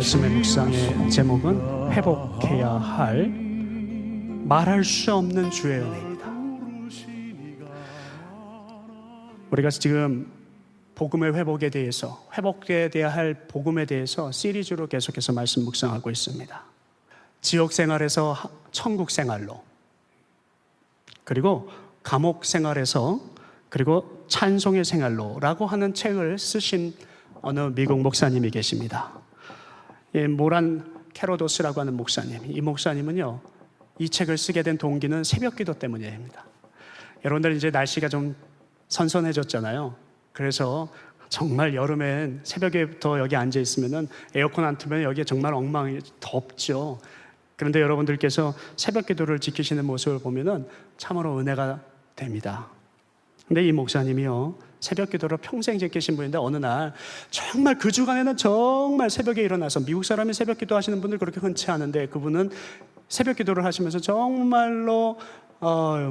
말씀의 묵상의 제목은 회복해야 할 말할 수 없는 주의 은혜입니다. 우리가 지금 복음의 회복에 대해서, 회복해야 할 복음에 대해서 시리즈로 계속해서 말씀 묵상하고 있습니다. 지옥 생활에서 천국 생활로, 그리고 감옥 생활에서, 그리고 찬송의 생활로라고 하는 책을 쓰신 어느 미국 목사님이 계십니다. 모란 캐로도스라고 하는 목사님, 이 목사님은요, 이 책을 쓰게 된 동기는 새벽기도 때문입니다. 여러분들 이제 날씨가 좀 선선해졌잖아요. 그래서 정말 여름엔 새벽에부터 여기 앉아 있으면은 에어컨 안 틀면 여기에 정말 엉망이 덥죠. 그런데 여러분들께서 새벽기도를 지키시는 모습을 보면은 참으로 은혜가 됩니다. 근데 이 목사님이요, 새벽기도를 평생 지키신 분인데 어느 날 정말 그 주간에는 정말 새벽에 일어나서, 미국 사람이 새벽기도 하시는 분들 그렇게 흔치 않은데 그분은 새벽기도를 하시면서 정말로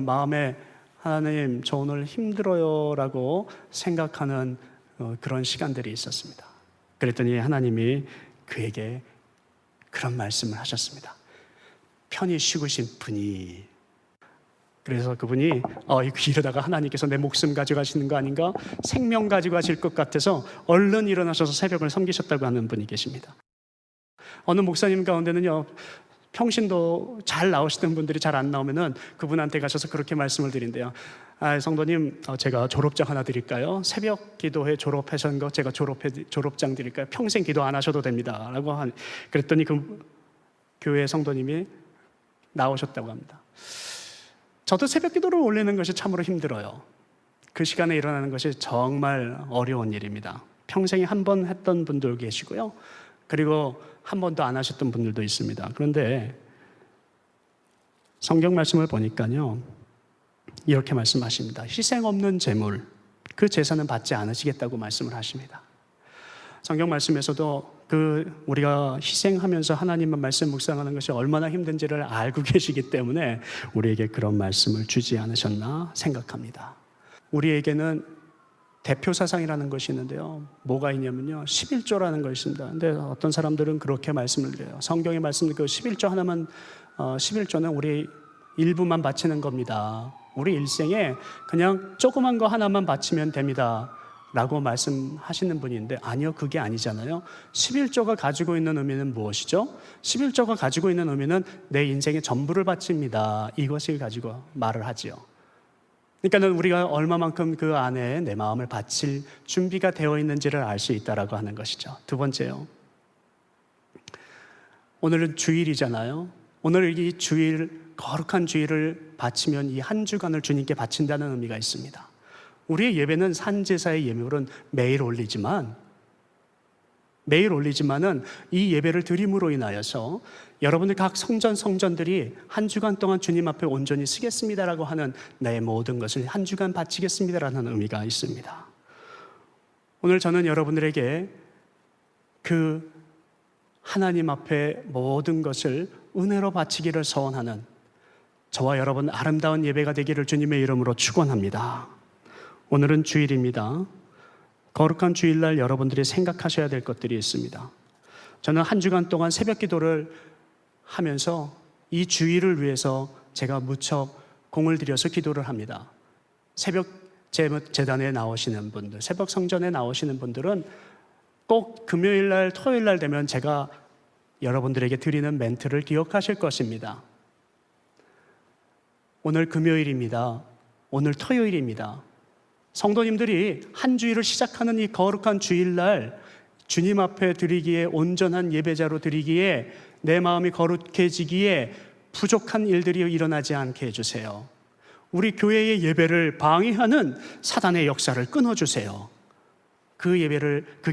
마음에 하나님 저 오늘 힘들어요 라고 생각하는 그런 시간들이 있었습니다. 그랬더니 하나님이 그에게 그런 말씀을 하셨습니다. 편히 쉬고 싶으니. 그래서 그분이 이러다가 하나님께서 내 목숨 가져가시는 거 아닌가, 생명 가지고 가실 것 같아서 얼른 일어나셔서 새벽을 섬기셨다고 하는 분이 계십니다. 어느 목사님 가운데는요, 평신도 잘 나오시던 분들이 잘 안 나오면은 그분한테 가셔서 그렇게 말씀을 드린대요. 성도님, 제가 졸업장 하나 드릴까요? 새벽 기도회 졸업하신 거 제가 졸업장 드릴까요? 평생 기도 안 하셔도 됩니다 라고 그랬더니 그 교회 성도님이 나오셨다고 합니다. 저도 새벽 기도를 올리는 것이 참으로 힘들어요. 그 시간에 일어나는 것이 정말 어려운 일입니다. 평생에 한 번 했던 분도 계시고요, 그리고 한 번도 안 하셨던 분들도 있습니다. 그런데 성경 말씀을 보니까요, 이렇게 말씀하십니다. 희생 없는 제물, 그 제사는 받지 않으시겠다고 말씀을 하십니다. 성경 말씀에서도 우리가 희생하면서 하나님의 말씀 묵상하는 것이 얼마나 힘든지를 알고 계시기 때문에 우리에게 그런 말씀을 주지 않으셨나 생각합니다. 우리에게는 대표 사상이라는 것이 있는데요, 뭐가 있냐면요, 11조라는 것이 있습니다. 근데 어떤 사람들은 그렇게 말씀을 드려요. 성경의 말씀, 그 11조 하나만, 11조는 우리 일부만 바치는 겁니다. 우리 일생에 그냥 조그만 거 하나만 바치면 됩니다 라고 말씀하시는 분인데, 아니요, 그게 아니잖아요. 11조가 가지고 있는 의미는 무엇이죠? 11조가 가지고 있는 의미는 내 인생의 전부를 바칩니다, 이것을 가지고 말을 하지요. 그러니까 우리가 얼마만큼 그 안에 내 마음을 바칠 준비가 되어 있는지를 알 수 있다라고 하는 것이죠. 두 번째요, 오늘은 주일이잖아요. 오늘 이 주일, 거룩한 주일을 바치면 이 한 주간을 주님께 바친다는 의미가 있습니다. 우리의 예배는 산제사의 예물은 매일 올리지만은 이 예배를 드림으로 인하여서 여러분들 각 성전들이 한 주간 동안 주님 앞에 온전히 쓰겠습니다라고 하는 내 모든 것을 한 주간 바치겠습니다라는 의미가 있습니다. 오늘 저는 여러분들에게 그 하나님 앞에 모든 것을 은혜로 바치기를 소원하는 저와 여러분 아름다운 예배가 되기를 주님의 이름으로 축원합니다. 오늘은 주일입니다. 거룩한 주일날 여러분들이 생각하셔야 될 것들이 있습니다. 저는 한 주간 동안 새벽 기도를 하면서 이 주일을 위해서 제가 무척 공을 들여서 기도를 합니다. 새벽 재단에 나오시는 분들, 새벽 성전에 나오시는 분들은 꼭 금요일날, 토요일날 되면 제가 여러분들에게 드리는 멘트를 기억하실 것입니다. 오늘 금요일입니다. 오늘 토요일입니다. 성도님들이 한 주일을 시작하는 이 거룩한 주일날 주님 앞에 드리기에, 온전한 예배자로 드리기에, 내 마음이 거룩해지기에 부족한 일들이 일어나지 않게 해주세요. 우리 교회의 예배를 방해하는 사단의 역사를 끊어주세요. 그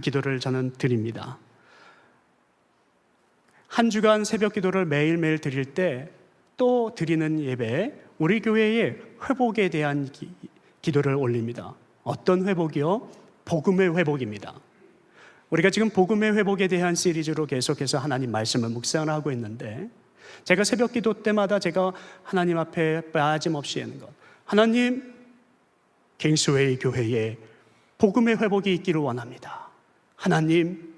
기도를 저는 드립니다. 한 주간 새벽 기도를 매일매일 드릴 때 또 드리는 예배, 우리 교회의 회복에 대한 기도를 올립니다. 어떤 회복이요? 복음의 회복입니다. 우리가 지금 복음의 회복에 대한 시리즈로 계속해서 하나님 말씀을 묵상을 하고 있는데, 제가 새벽 기도 때마다 제가 하나님 앞에 빠짐없이 하는 것, 하나님, 킹스웨이 교회에 복음의 회복이 있기를 원합니다. 하나님,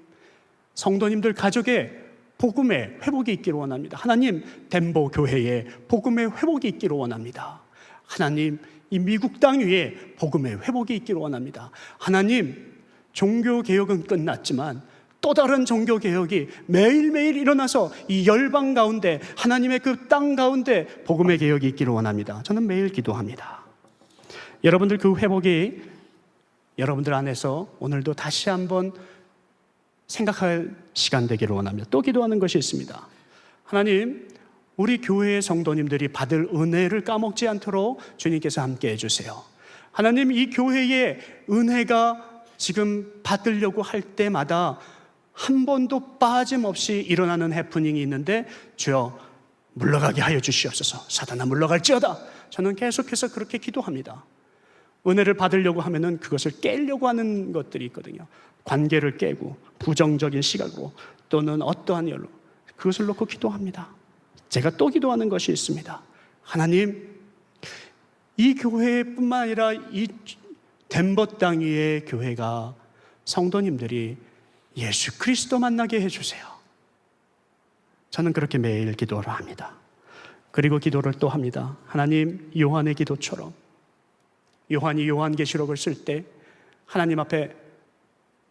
성도님들 가족의 복음의 회복이 있기를 원합니다. 하나님, 덴버 교회에 복음의 회복이 있기를 원합니다. 하나님, 이 미국 땅 위에 복음의 회복이 있기를 원합니다. 하나님, 종교개혁은 끝났지만 또 다른 종교개혁이 매일매일 일어나서 이 열방 가운데, 하나님의 그 땅 가운데 복음의 개혁이 있기를 원합니다. 저는 매일 기도합니다. 여러분들 그 회복이 여러분들 안에서 오늘도 다시 한번 생각할 시간 되기를 원합니다. 또 기도하는 것이 있습니다. 하나님, 우리 교회의 성도님들이 받을 은혜를 까먹지 않도록 주님께서 함께 해주세요. 하나님, 이 교회의 은혜가 지금 받으려고 할 때마다 한 번도 빠짐없이 일어나는 해프닝이 있는데, 주여 물러가게 하여 주시옵소서. 사단아 물러갈지어다. 저는 계속해서 그렇게 기도합니다. 은혜를 받으려고 하면은 그것을 깨려고 하는 것들이 있거든요. 관계를 깨고 부정적인 시각으로 또는 어떠한 열로 그것을 놓고 기도합니다. 제가 또 기도하는 것이 있습니다. 하나님, 이 교회뿐만 아니라 이 덴버 땅 위의 교회가 성도님들이 예수 그리스도 만나게 해주세요. 저는 그렇게 매일 기도를 합니다. 그리고 기도를 또 합니다. 하나님, 요한의 기도처럼 요한이 요한계시록을 쓸 때 하나님 앞에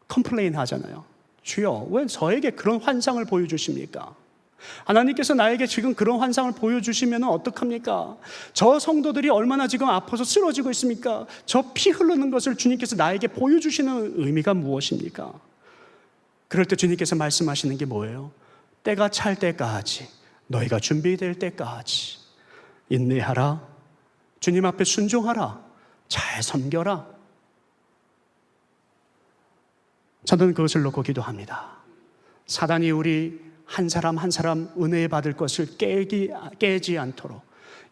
컴플레인 하잖아요. 주여, 왜 저에게 그런 환상을 보여주십니까? 하나님께서 나에게 지금 그런 환상을 보여주시면 어떡합니까? 저 성도들이 얼마나 지금 아파서 쓰러지고 있습니까? 저 피 흐르는 것을 주님께서 나에게 보여주시는 의미가 무엇입니까? 그럴 때 주님께서 말씀하시는 게 뭐예요? 때가 찰 때까지, 너희가 준비될 때까지 인내하라, 주님 앞에 순종하라, 잘 섬겨라. 저는 그것을 놓고 기도합니다. 사단이 우리 한 사람 한 사람 은혜 받을 것을 깨지 않도록,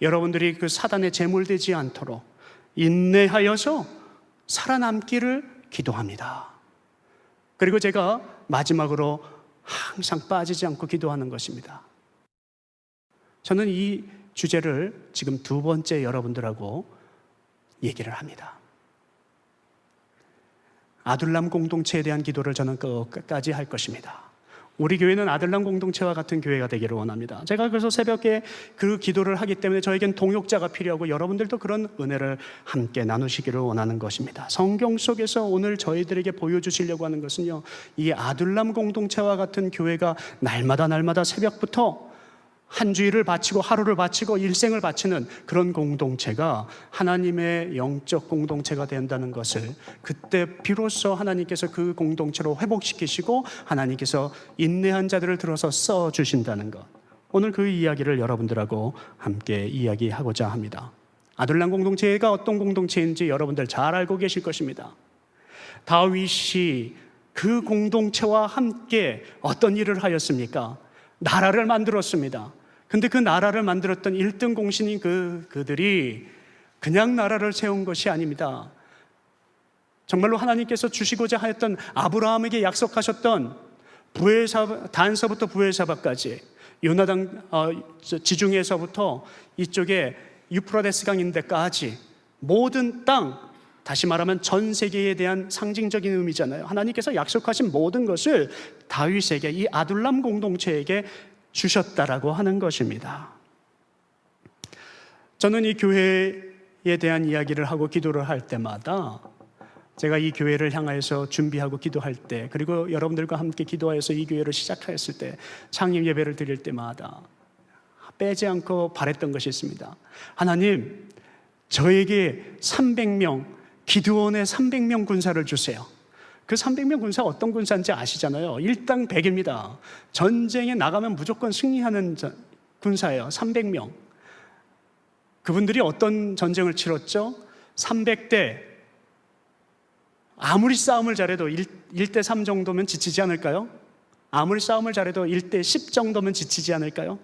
여러분들이 그 사단의 제물되지 않도록 인내하여서 살아남기를 기도합니다. 그리고 제가 마지막으로 항상 빠지지 않고 기도하는 것입니다. 저는 이 주제를 지금 두 번째 여러분들하고 얘기를 합니다. 아둘람 공동체에 대한 기도를 저는 끝까지 할 것입니다. 우리 교회는 아둘람 공동체와 같은 교회가 되기를 원합니다. 제가 그래서 새벽에 그 기도를 하기 때문에 저에겐 동역자가 필요하고 여러분들도 그런 은혜를 함께 나누시기를 원하는 것입니다. 성경 속에서 오늘 저희들에게 보여주시려고 하는 것은요, 이 아둘람 공동체와 같은 교회가 날마다 새벽부터 한 주일을 바치고 하루를 바치고 일생을 바치는 그런 공동체가 하나님의 영적 공동체가 된다는 것을, 그때 비로소 하나님께서 그 공동체로 회복시키시고 하나님께서 인내한 자들을 들어서 써주신다는 것, 오늘 그 이야기를 여러분들하고 함께 이야기하고자 합니다. 아둘람 공동체가 어떤 공동체인지 여러분들 잘 알고 계실 것입니다. 다윗이 그 공동체와 함께 어떤 일을 하였습니까? 나라를 만들었습니다. 근데 그 나라를 만들었던 1등 공신인 그들이 그냥 나라를 세운 것이 아닙니다. 정말로 하나님께서 주시고자 하였던, 아브라함에게 약속하셨던 단서부터 부엘사바까지, 요나단 지중해에서부터 이쪽에 유프라데스 강 인데까지 모든 땅, 다시 말하면 전 세계에 대한 상징적인 의미잖아요. 하나님께서 약속하신 모든 것을 다윗에게, 이 아둘람 공동체에게 주셨다라고 하는 것입니다. 저는 이 교회에 대한 이야기를 하고 기도를 할 때마다, 제가 이 교회를 향하여서 준비하고 기도할 때, 그리고 여러분들과 함께 기도하여서 이 교회를 시작하였을 때, 창립 예배를 드릴 때마다 빼지 않고 바랬던 것이 있습니다. 하나님, 저에게 300명, 기드온의 300명 군사를 주세요. 그 300명 군사 어떤 군사인지 아시잖아요. 일당 100입니다. 전쟁에 나가면 무조건 승리하는 군사예요. 300명. 그분들이 어떤 전쟁을 치렀죠? 300대. 아무리 싸움을 잘해도 1대 3 정도면 지치지 않을까요? 아무리 싸움을 잘해도 1대 10 정도면 지치지 않을까요?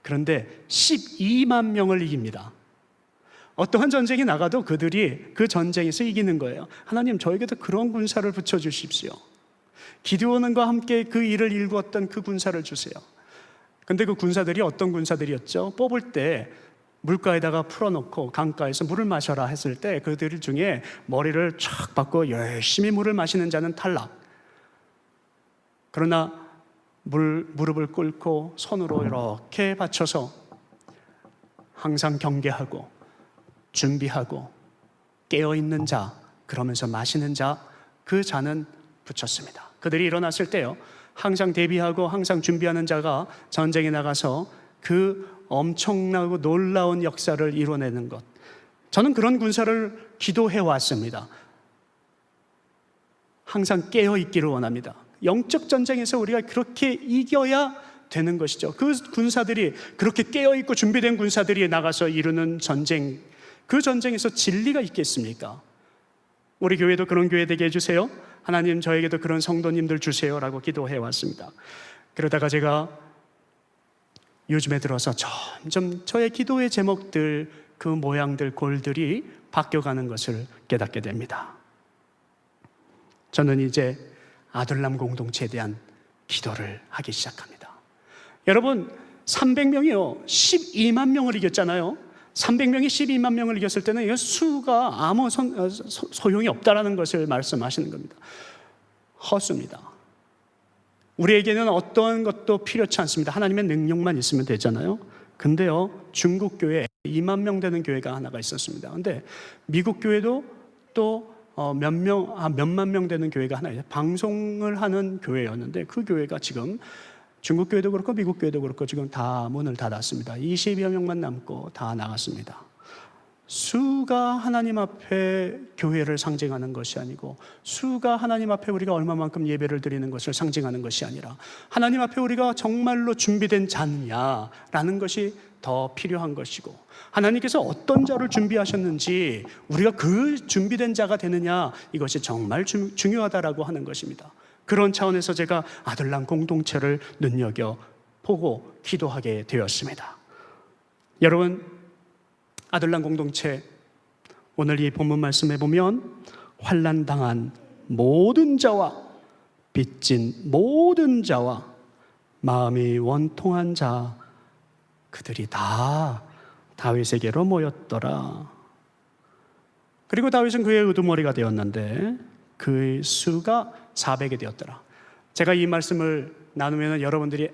그런데 12만 명을 이깁니다. 어떠한 전쟁이 나가도 그들이 그 전쟁에서 이기는 거예요. 하나님, 저에게도 그런 군사를 붙여주십시오. 기드온과 함께 그 일을 일구었던 그 군사를 주세요. 근데 그 군사들이 어떤 군사들이었죠? 뽑을 때 물가에다가 풀어놓고 강가에서 물을 마셔라 했을 때 그들 중에 머리를 촥 박고 열심히 물을 마시는 자는 탈락. 그러나 무릎을 꿇고 손으로 이렇게 받쳐서 항상 경계하고 준비하고 깨어있는 자, 그러면서 마시는 자, 그 자는 붙였습니다. 그들이 일어났을 때요, 항상 대비하고 항상 준비하는 자가 전쟁에 나가서 그 엄청나고 놀라운 역사를 이뤄내는 것, 저는 그런 군사를 기도해 왔습니다. 항상 깨어있기를 원합니다. 영적 전쟁에서 우리가 그렇게 이겨야 되는 것이죠. 그 군사들이, 그렇게 깨어있고 준비된 군사들이 나가서 이루는 전쟁, 그 전쟁에서 진리가 있겠습니까? 우리 교회도 그런 교회 되게 해주세요. 하나님 저에게도 그런 성도님들 주세요라고 기도해 왔습니다. 그러다가 제가 요즘에 들어서 점점 저의 기도의 제목들, 그 모양들, 골들이 바뀌어가는 것을 깨닫게 됩니다. 저는 이제 아둘람 공동체에 대한 기도를 하기 시작합니다. 여러분, 300명이요 12만 명을 이겼잖아요. 300명이 12만 명을 이겼을 때는 이 수가 아무 소용이 없다라는 것을 말씀하시는 겁니다. 헛수입니다. 우리에게는 어떤 것도 필요치 않습니다. 하나님의 능력만 있으면 되잖아요. 근데요, 중국 교회에 2만 명 되는 교회가 하나가 있었습니다. 근데 미국 교회도 또 몇만 명 되는 교회가 하나 있어요. 방송을 하는 교회였는데 그 교회가 지금 중국 교회도 그렇고 미국 교회도 그렇고 지금 다 문을 닫았습니다. 20여 명만 남고 다 나갔습니다. 수가 하나님 앞에 교회를 상징하는 것이 아니고, 수가 하나님 앞에 우리가 얼마만큼 예배를 드리는 것을 상징하는 것이 아니라, 하나님 앞에 우리가 정말로 준비된 자느냐라는 것이 더 필요한 것이고, 하나님께서 어떤 자를 준비하셨는지 우리가 그 준비된 자가 되느냐, 이것이 정말 중요하다라고 하는 것입니다. 그런 차원에서 제가 아둘람 공동체를 눈여겨보고 기도하게 되었습니다. 여러분, 아둘람 공동체, 오늘 이 본문 말씀에 보면 환난당한 모든 자와 빚진 모든 자와 마음이 원통한 자, 그들이 다 다윗에게로 모였더라. 그리고 다윗은 그의 우두머리가 되었는데 그의 수가 400이 되었더라. 제가 이 말씀을 나누면 여러분들이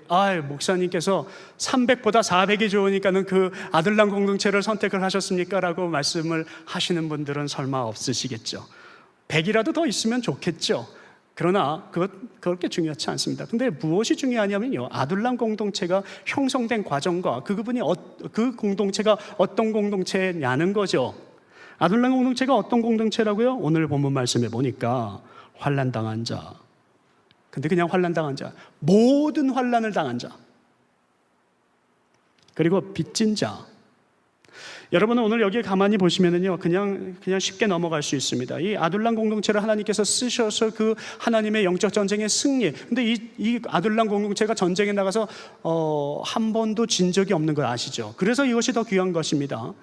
목사님께서 300보다 400이 좋으니까는 그 아둘람 공동체를 선택을 하셨습니까? 라고 말씀을 하시는 분들은 설마 없으시겠죠. 100이라도 더 있으면 좋겠죠. 그러나 그렇게 중요하지 않습니다. 근데 무엇이 중요하냐면요, 아둘람 공동체가 형성된 과정과 그 공동체가 어떤 공동체냐는 거죠. 아둘람 공동체가 어떤 공동체라고요? 오늘 본문 말씀에 보니까 환난당한 자, 근데 그냥 환난당한 자, 모든 환난을 당한 자, 그리고 빚진 자. 여러분은 오늘 여기에 가만히 보시면은요, 그냥 쉽게 넘어갈 수 있습니다. 이 아둘람 공동체를 하나님께서 쓰셔서 그 하나님의 영적 전쟁의 승리. 근데 이 아둘람 공동체가 전쟁에 나가서 한 번도 진 적이 없는 걸 아시죠? 그래서 이것이 더 귀한 것입니다.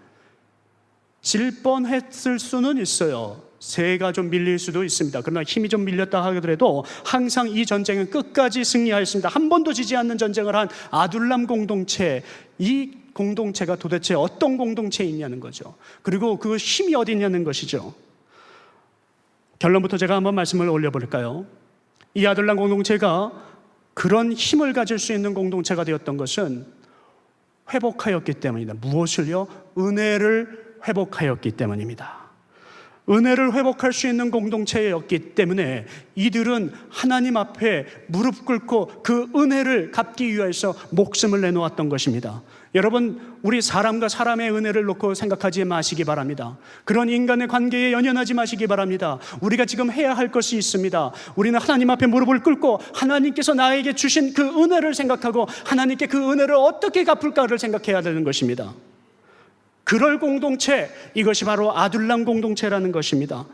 질 뻔했을 수는 있어요. 세가 좀 밀릴 수도 있습니다. 그러나 힘이 좀 밀렸다 하더라도 항상 이 전쟁은 끝까지 승리하였습니다. 한 번도 지지 않는 전쟁을 한 아둘람 공동체, 이 공동체가 도대체 어떤 공동체이냐는 거죠. 그리고 그 힘이 어디 있냐는 것이죠. 결론부터 제가 한번 말씀을 올려볼까요? 이 아둘람 공동체가 그런 힘을 가질 수 있는 공동체가 되었던 것은 회복하였기 때문입니다. 무엇을요? 은혜를 회복하였기 때문입니다. 은혜를 회복할 수 있는 공동체였기 때문에 이들은 하나님 앞에 무릎 꿇고 그 은혜를 갚기 위해서 목숨을 내놓았던 것입니다. 여러분, 우리 사람과 사람의 은혜를 놓고 생각하지 마시기 바랍니다. 그런 인간의 관계에 연연하지 마시기 바랍니다. 우리가 지금 해야 할 것이 있습니다. 우리는 하나님 앞에 무릎을 꿇고 하나님께서 나에게 주신 그 은혜를 생각하고 하나님께 그 은혜를 어떻게 갚을까를 생각해야 되는 것입니다. 그럴 공동체, 이것이 바로 아둘람 공동체라는 것입니다.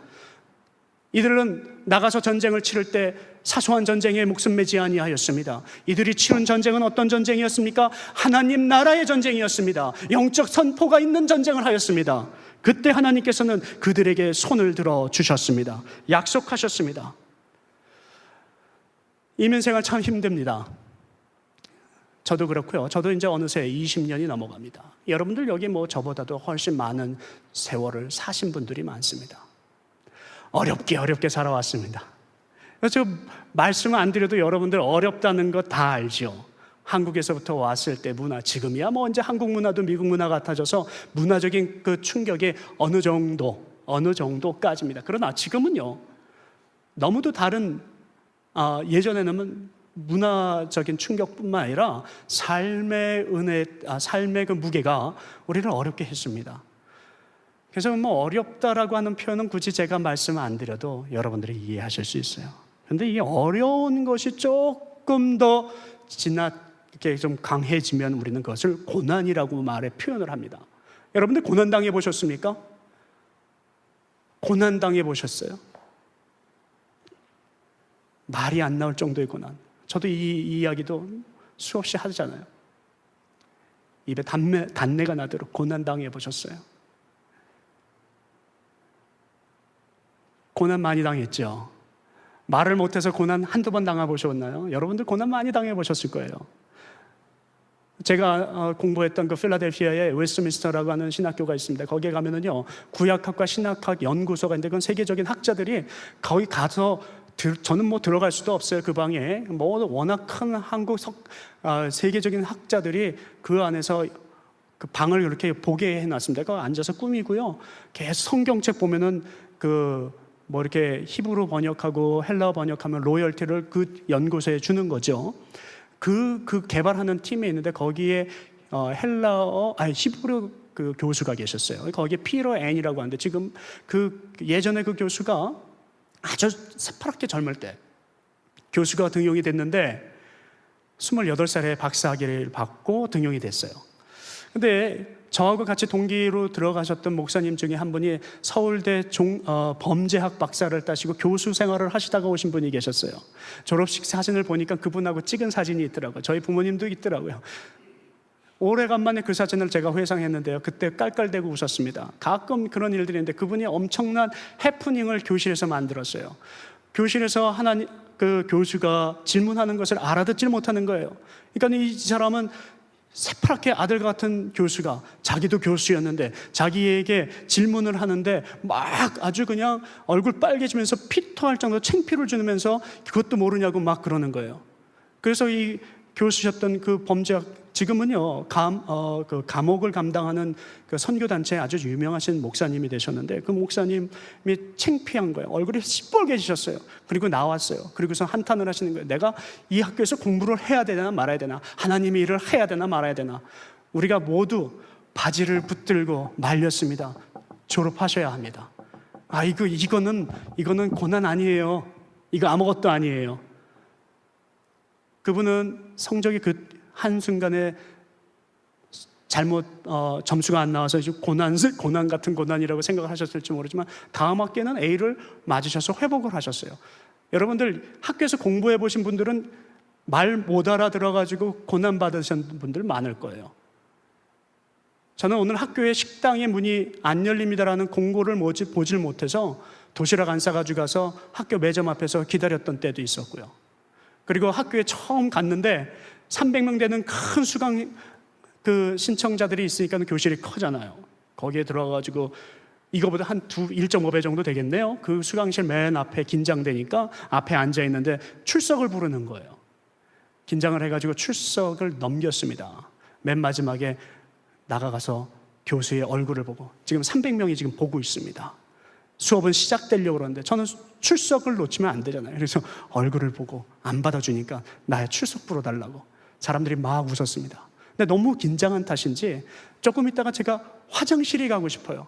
이들은 나가서 전쟁을 치를 때 사소한 전쟁에 목숨 매지 아니하였습니다. 이들이 치른 전쟁은 어떤 전쟁이었습니까? 하나님 나라의 전쟁이었습니다. 영적 선포가 있는 전쟁을 하였습니다. 그때 하나님께서는 그들에게 손을 들어 주셨습니다. 약속하셨습니다. 이민생활 참 힘듭니다. 저도 그렇고요. 저도 이제 어느새 20년이 넘어갑니다. 여러분들 여기 저보다도 훨씬 많은 세월을 사신 분들이 많습니다. 어렵게 살아왔습니다. 그래서 말씀을 안 드려도 여러분들 어렵다는 거 다 알죠. 한국에서부터 왔을 때 문화, 지금이야 뭐 이제 한국 문화도 미국 문화 같아져서 문화적인 그 충격이 어느 정도까지입니다. 그러나 지금은요, 너무도 다른, 예전에는 문화적인 충격뿐만 아니라 삶의 은혜, 삶의 그 무게가 우리를 어렵게 했습니다. 그래서 뭐 어렵다라고 하는 표현은 굳이 제가 말씀 안 드려도 여러분들이 이해하실 수 있어요. 그런데 이 어려운 것이 조금 더 이렇게 좀 강해지면 우리는 그것을 고난이라고 말해 표현을 합니다. 여러분들 고난 당해 보셨습니까? 고난 당해 보셨어요? 말이 안 나올 정도의 고난. 저도 이 이야기도 수없이 하잖아요. 입에 단내가 나도록 고난 당해 보셨어요? 고난 많이 당했죠. 말을 못해서 고난 한두 번 당해보셨나요? 여러분들 고난 많이 당해보셨을 거예요. 제가 공부했던 그 필라델피아에 웨스트민스터라고 하는 신학교가 있습니다. 거기에 가면은요, 구약학과 신학학 연구소가 있는데 그건 세계적인 학자들이 거기 가서 저는 뭐 들어갈 수도 없어요. 그 방에 뭐 워낙 큰 세계적인 학자들이 그 안에서 그 방을 이렇게 보게 해놨습니다. 거기 앉아서 꾸미고요, 계속 성경책 보면은 뭐 이렇게 히브리 번역하고 헬라어 번역하면 로열티를 그 연구소에 주는 거죠. 그 개발하는 팀에 있는데 거기에 히브리 그 교수가 계셨어요. 거기에 피터 앤이라고 하는데 지금 예전에 그 교수가 아주 새파랗게 젊을 때 교수가 등용이 됐는데 28살에 박사학위를 받고 등용이 됐어요. 근데 저하고 같이 동기로 들어가셨던 목사님 중에 한 분이 서울대 범죄학 박사를 따시고 교수 생활을 하시다가 오신 분이 계셨어요. 졸업식 사진을 보니까 그분하고 찍은 사진이 있더라고요. 저희 부모님도 있더라고요. 오래간만에 그 사진을 제가 회상했는데요, 그때 깔깔대고 웃었습니다. 가끔 그런 일들이 있는데 그분이 엄청난 해프닝을 교실에서 만들었어요. 교실에서 그 교수가 질문하는 것을 알아듣질 못하는 거예요. 그러니까 이 사람은 새파랗게 아들 같은 교수가, 자기도 교수였는데 자기에게 질문을 하는데 막 아주 그냥 얼굴 빨개지면서 피토할 정도로 창피를 주면서 그것도 모르냐고 막 그러는 거예요. 그래서 이 교수셨던 그 범죄학, 지금은요 그 감옥을 감당하는 그 선교단체에 아주 유명하신 목사님이 되셨는데 그 목사님이 창피한 거예요. 얼굴이 시뻘개지셨어요. 그리고 나왔어요. 그리고서 한탄을 하시는 거예요. 내가 이 학교에서 공부를 해야 되나 말아야 되나, 하나님의 일을 해야 되나 말아야 되나. 우리가 모두 바지를 붙들고 말렸습니다. 졸업하셔야 합니다. 이거는 고난 아니에요. 이거 아무것도 아니에요. 그분은 성적이 그 한순간에 잘못 점수가 안 나와서 고난 같은 고난이라고 생각을 하셨을지 모르지만 다음 학기에는 A를 맞으셔서 회복을 하셨어요. 여러분들 학교에서 공부해 보신 분들은 말 못 알아들어가지고 고난 받으신 분들 많을 거예요. 저는 오늘 학교에 식당의 문이 안 열립니다라는 공고를 보질 못해서 도시락 안 싸가지고 가서 학교 매점 앞에서 기다렸던 때도 있었고요. 그리고 학교에 처음 갔는데 300명 되는 큰 수강 신청자들이 있으니까 교실이 커잖아요. 거기에 들어가가지고 이거보다 한 1.5배 정도 되겠네요. 그 수강실 맨 앞에 긴장되니까 앞에 앉아 있는데 출석을 부르는 거예요. 긴장을 해가지고 출석을 넘겼습니다. 맨 마지막에 나가가서 교수의 얼굴을 보고, 지금 300명이 지금 보고 있습니다. 수업은 시작되려고 그러는데 저는 출석을 놓치면 안 되잖아요. 그래서 얼굴을 보고 안 받아주니까 나의 출석 불어달라고 사람들이 막 웃었습니다. 근데 너무 긴장한 탓인지 조금 있다가 제가 화장실에 가고 싶어요.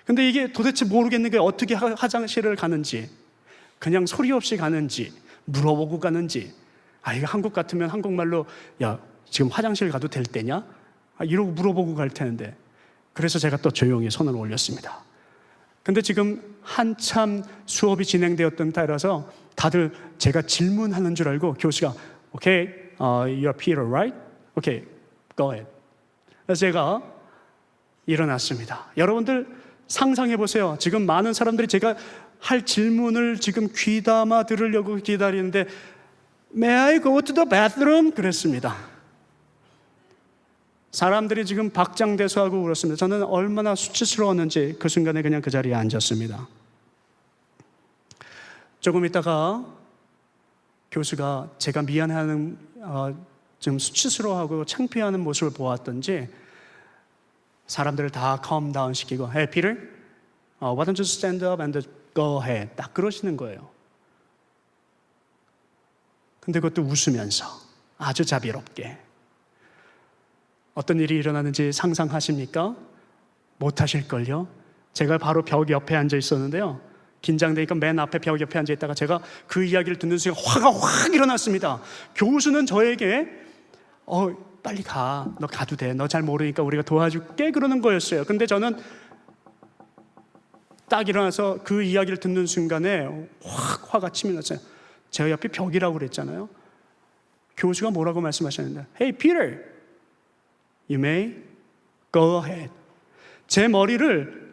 근데 이게 도대체 모르겠는 게 어떻게 화장실을 가는지, 그냥 소리 없이 가는지, 물어보고 가는지. 이거 한국 같으면 한국말로 야, 지금 화장실 가도 될 때냐? 이러고 물어보고 갈 텐데. 그래서 제가 또 조용히 손을 올렸습니다. 근데 지금 한참 수업이 진행되었던 때라서 다들 제가 질문하는 줄 알고 교수가 Okay, you're Peter, right? Okay, go ahead. 그래서 제가 일어났습니다. 여러분들 상상해 보세요. 지금 많은 사람들이 제가 할 질문을 지금 귀담아 들으려고 기다리는데 May I go to the bathroom? 그랬습니다. 사람들이 지금 박장대소하고 울었습니다. 저는 얼마나 수치스러웠는지 그 순간에 그냥 그 자리에 앉았습니다. 조금 있다가 교수가 제가 미안해하는 좀 수치스러워하고 창피하는 모습을 보았던지 사람들을 다 calm down 시키고 Hey Peter, why don't you stand up and go ahead 딱 그러시는 거예요. 근데 그것도 웃으면서 아주 자비롭게. 어떤 일이 일어나는지 상상하십니까? 못하실걸요? 제가 바로 벽 옆에 앉아 있었는데요, 긴장되니까 맨 앞에 벽 옆에 앉아 있다가 제가 그 이야기를 듣는 순간 화가 확 일어났습니다. 교수는 저에게 빨리 가, 너 가도 돼, 너 잘 모르니까 우리가 도와줄게 그러는 거였어요. 근데 저는 딱 일어나서 그 이야기를 듣는 순간에 확 화가 치밀 났어요. 제가 옆에 벽이라고 그랬잖아요. 교수가 뭐라고 말씀하셨는데 Hey Peter, you may go ahead. 제 머리를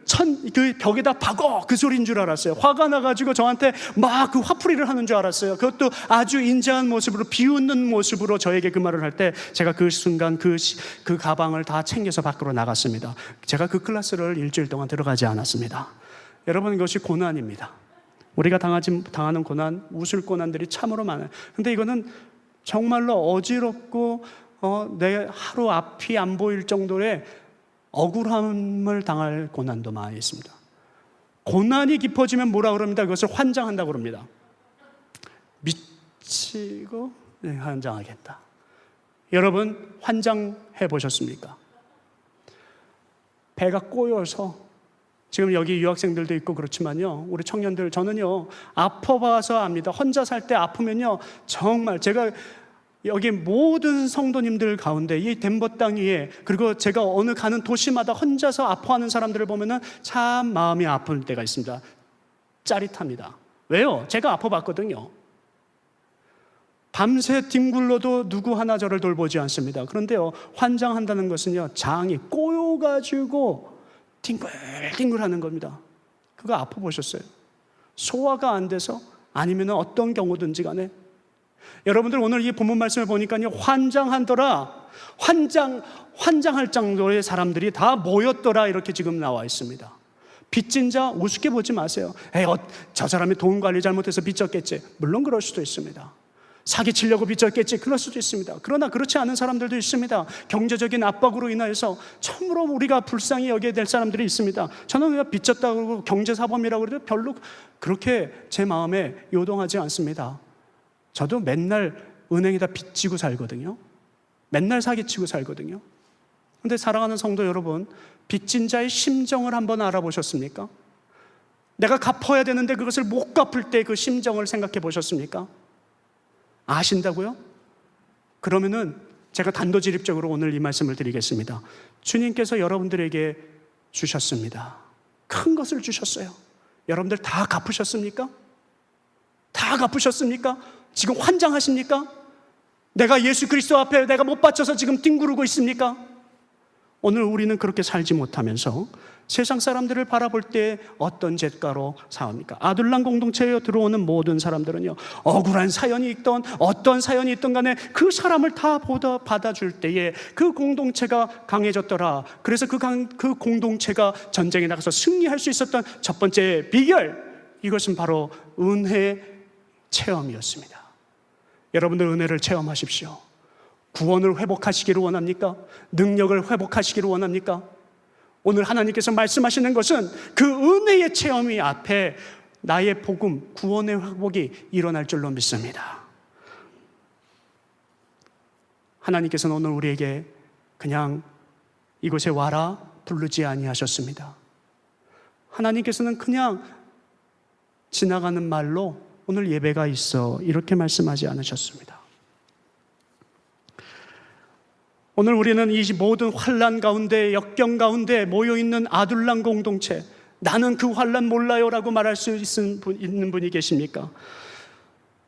그 벽에다 박어 그 소리인 줄 알았어요. 화가 나가지고 저한테 막 그 화풀이를 하는 줄 알았어요. 그것도 아주 인자한 모습으로, 비웃는 모습으로 저에게 그 말을 할 때 제가 그 순간 그 가방을 다 챙겨서 밖으로 나갔습니다. 제가 그 클래스를 일주일 동안 들어가지 않았습니다. 여러분, 이것이 고난입니다. 우리가 당하는 고난, 웃을 고난들이 참으로 많아요. 근데 이거는 정말로 어지럽고 내 하루 앞이 안 보일 정도의 억울함을 당할 고난도 많이 있습니다. 고난이 깊어지면 뭐라 그럽니다? 그것을 환장한다고 그럽니다. 미치고 환장하겠다. 여러분, 환장해 보셨습니까? 배가 꼬여서, 지금 여기 유학생들도 있고 그렇지만요, 우리 청년들, 저는요 아파봐서 압니다. 혼자 살 때 아프면요, 정말 제가 여기 모든 성도님들 가운데 이 덴버 땅 위에, 그리고 제가 어느 가는 도시마다 혼자서 아파하는 사람들을 보면은 참 마음이 아플 때가 있습니다. 짜릿합니다. 왜요? 제가 아파봤거든요. 밤새 뒹굴러도 누구 하나 저를 돌보지 않습니다. 그런데요, 환장한다는 것은요, 장이 꼬여가지고 뒹굴뒹굴 하는 겁니다. 그거 아파보셨어요? 소화가 안 돼서, 아니면 어떤 경우든지 간에. 여러분들, 오늘 이 본문 말씀을 보니까요, 환장하더라, 환장할 정도의 사람들이 다 모였더라, 이렇게 지금 나와 있습니다. 빚진 자 우습게 보지 마세요. 저 사람이 돈 관리 잘못해서 빚졌겠지. 물론 그럴 수도 있습니다. 사기치려고 빚졌겠지. 그럴 수도 있습니다. 그러나 그렇지 않은 사람들도 있습니다. 경제적인 압박으로 인하여서 참으로 우리가 불쌍히 여겨야 될 사람들이 있습니다. 저는 그냥 빚졌다고 그러고 경제사범이라고 그래도 별로 그렇게 제 마음에 요동하지 않습니다. 저도 맨날 은행에다 빚지고 살거든요. 맨날 사기치고 살거든요. 그런데 사랑하는 성도 여러분, 빚진 자의 심정을 한번 알아보셨습니까? 내가 갚아야 되는데 그것을 못 갚을 때 그 심정을 생각해 보셨습니까? 아신다고요? 그러면은 제가 단도직입적으로 오늘 이 말씀을 드리겠습니다. 주님께서 여러분들에게 주셨습니다. 큰 것을 주셨어요. 여러분들 다 갚으셨습니까? 다 갚으셨습니까? 지금 환장하십니까? 내가 예수 그리스도 앞에 내가 못 바쳐서 지금 뒹구르고 있습니까? 오늘 우리는 그렇게 살지 못하면서 세상 사람들을 바라볼 때 어떤 잿가로 사옵니까? 아둘람 공동체에 들어오는 모든 사람들은요, 억울한 사연이 있던 어떤 사연이 있던 간에 그 사람을 다 받아줄 때에 그 공동체가 강해졌더라. 그래서 그 공동체가 전쟁에 나가서 승리할 수 있었던 첫 번째 비결, 이것은 바로 은혜 체험이었습니다. 여러분들 은혜를 체험하십시오. 구원을 회복하시기를 원합니까? 능력을 회복하시기를 원합니까? 오늘 하나님께서 말씀하시는 것은 그 은혜의 체험이 앞에 나의 복음, 구원의 회복이 일어날 줄로 믿습니다. 하나님께서는 오늘 우리에게 그냥 이곳에 와라 부르지 아니하셨습니다. 하나님께서는 그냥 지나가는 말로 오늘 예배가 있어 이렇게 말씀하지 않으셨습니다. 오늘 우리는 이 모든 환난 가운데, 역경 가운데 모여있는 아둘람 공동체, 나는 그 환난 몰라요라고 말할 수 있는 분이 계십니까?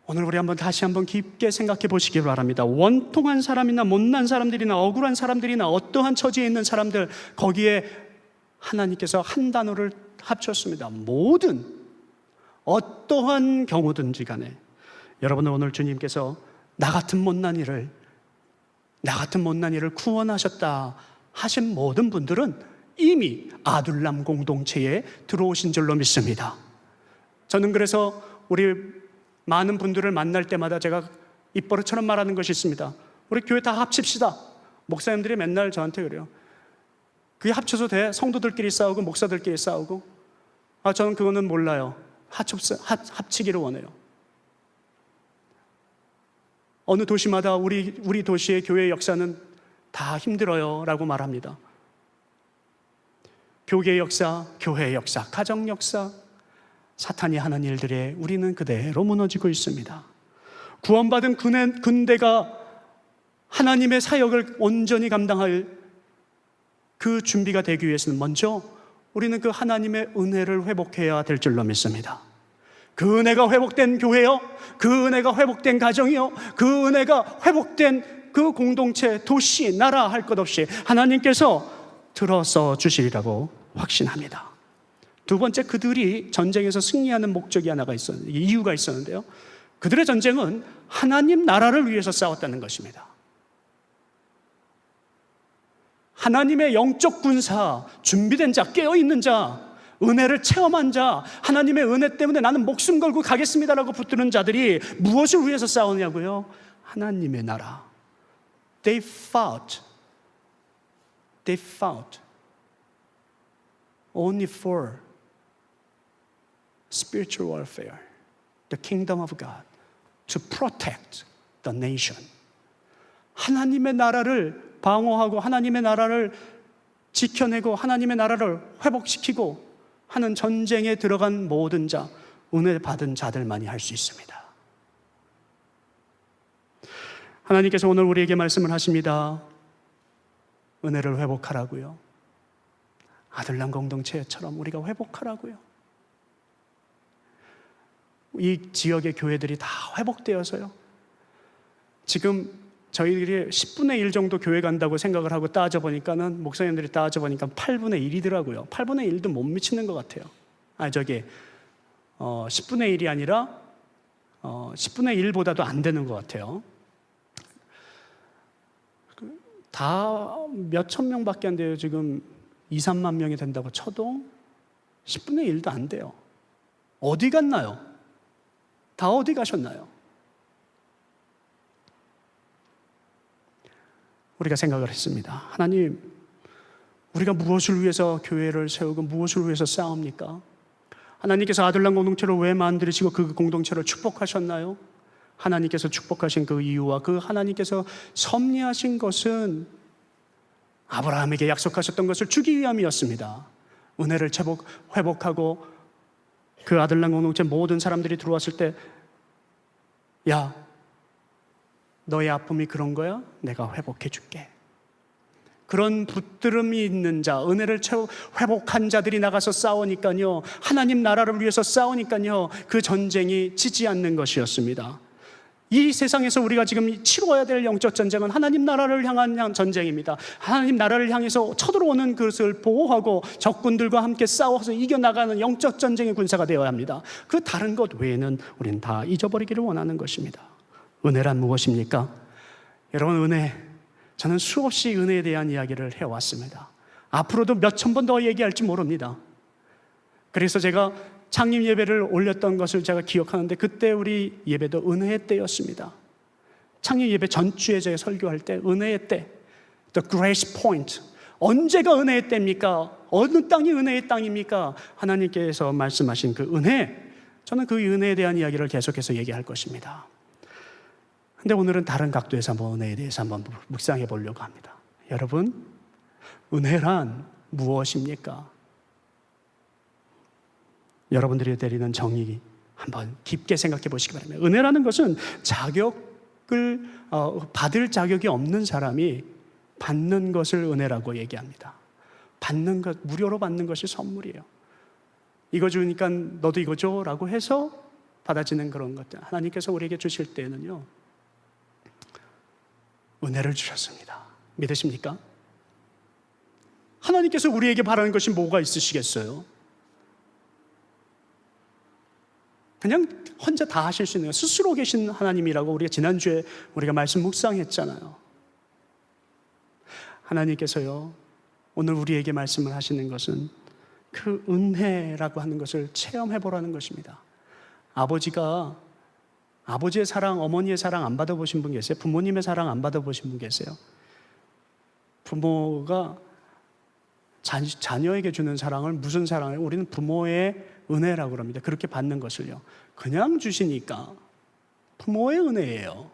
오늘 우리 다시 한번 깊게 생각해 보시기 바랍니다. 원통한 사람이나 못난 사람들이나 억울한 사람들이나 어떠한 처지에 있는 사람들, 거기에 하나님께서 한 단어를 합쳤습니다. 모든, 어떠한 경우든지 간에 여러분은 오늘 주님께서 나 같은 못난 이를 구원하셨다 하신 모든 분들은 이미 아둘람 공동체에 들어오신 줄로 믿습니다. 저는 그래서 우리 많은 분들을 만날 때마다 제가 입버릇처럼 말하는 것이 있습니다. 우리 교회 다 합칩시다. 목사님들이 맨날 저한테 그래요. 그게 합쳐서 돼? 성도들끼리 싸우고 목사들끼리 싸우고? 저는 그거는 몰라요. 합치기를 원해요. 어느 도시마다 우리 도시의 교회 역사는 다 힘들어요 라고 말합니다. 교계 역사, 교회 역사, 가정 역사, 사탄이 하는 일들에 우리는 그대로 무너지고 있습니다. 구원받은 군대가 하나님의 사역을 온전히 감당할 그 준비가 되기 위해서는 먼저 우리는 그 하나님의 은혜를 회복해야 될 줄로 믿습니다. 그 은혜가 회복된 교회요, 그 은혜가 회복된 가정이요, 그 은혜가 회복된 그 공동체, 도시, 나라 할 것 없이 하나님께서 들어서 주시리라고 확신합니다. 두 번째, 그들이 전쟁에서 승리하는 목적이 하나가 있었는데, 이유가 있었는데요, 그들의 전쟁은 하나님 나라를 위해서 싸웠다는 것입니다. 하나님의 영적 군사, 준비된 자, 깨어있는 자, 은혜를 체험한 자, 하나님의 은혜 때문에 나는 목숨 걸고 가겠습니다라고 붙드는 자들이 무엇을 위해서 싸우냐고요? 하나님의 나라. They fought only for spiritual warfare, the kingdom of God, to protect the nation. 하나님의 나라를 방어하고 하나님의 나라를 지켜내고 하나님의 나라를 회복시키고 하는 전쟁에 들어간 모든 자, 은혜 받은 자들만이 할 수 있습니다. 하나님께서 오늘 우리에게 말씀을 하십니다. 은혜를 회복하라고요. 아들람 공동체처럼 우리가 회복하라고요. 이 지역의 교회들이 다 회복되어서요, 지금 저희들이 10분의 1 정도 교회 간다고 생각을 하고 따져보니까는, 목사님들이 따져보니까 8분의 1이더라고요. 8분의 1도 못 미치는 것 같아요. 10분의 1이 아니라 10분의 1보다도 안 되는 것 같아요. 다 몇천 명밖에 안 돼요. 지금 2, 3만 명이 된다고 쳐도 10분의 1도 안 돼요. 어디 갔나요? 다 어디 가셨나요? 우리가 생각을 했습니다. 하나님, 우리가 무엇을 위해서 교회를 세우고 무엇을 위해서 싸웁니까? 하나님께서 아들람 공동체를 왜 만드시고 그 공동체를 축복하셨나요? 하나님께서 축복하신 그 이유와 그 하나님께서 섭리하신 것은 아브라함에게 약속하셨던 것을 주기 위함이었습니다. 은혜를 회복하고 그 아들람 공동체 모든 사람들이 들어왔을 때, 야, 너의 아픔이 그런 거야? 내가 회복해 줄게. 그런 붙들음이 있는 자, 은혜를 회복한 자들이 나가서 싸우니까요, 하나님 나라를 위해서 싸우니까요, 그 전쟁이 지지 않는 것이었습니다. 이 세상에서 우리가 지금 치러야 될 영적 전쟁은 하나님 나라를 향한 전쟁입니다. 하나님 나라를 향해서 쳐들어오는 것을 보호하고 적군들과 함께 싸워서 이겨나가는 영적 전쟁의 군사가 되어야 합니다. 그 다른 것 외에는 우리는 다 잊어버리기를 원하는 것입니다. 은혜란 무엇입니까? 여러분, 은혜, 저는 수없이 은혜에 대한 이야기를 해왔습니다. 앞으로도 몇천 번 더 얘기할지 모릅니다. 그래서 제가 창립 예배를 올렸던 것을 제가 기억하는데, 그때 우리 예배도 은혜의 때였습니다. 창립 예배 전주에 제가 설교할 때 은혜의 때, The Grace Point, 언제가 은혜의 때입니까? 어느 땅이 은혜의 땅입니까? 하나님께서 말씀하신 그 은혜, 저는 그 은혜에 대한 이야기를 계속해서 얘기할 것입니다. 근데 오늘은 다른 각도에서 한번 은혜에 대해서 한번 묵상해 보려고 합니다. 여러분, 은혜란 무엇입니까? 여러분들이 내리는 정의 한번 깊게 생각해 보시기 바랍니다. 은혜라는 것은 자격을 받을 자격이 없는 사람이 받는 것을 은혜라고 얘기합니다. 받는 것, 무료로 받는 것이 선물이에요. 이거 주니까 너도 이거 줘 라고 해서 받아지는 그런 것들, 하나님께서 우리에게 주실 때는요, 은혜를 주셨습니다. 믿으십니까? 하나님께서 우리에게 바라는 것이 뭐가 있으시겠어요? 그냥 혼자 다 하실 수 있는, 스스로 계신 하나님이라고 우리가 지난주에 우리가 말씀 묵상했잖아요. 하나님께서요, 오늘 우리에게 말씀을 하시는 것은 그 은혜라고 하는 것을 체험해 보라는 것입니다. 아버지가 아버지의 사랑, 어머니의 사랑 안 받아보신 분 계세요? 부모님의 사랑 안 받아보신 분 계세요? 부모가 자녀에게 주는 사랑을 무슨 사랑을 우리는 부모의 은혜라고 합니다. 그렇게 받는 것을요. 그냥 주시니까 부모의 은혜예요.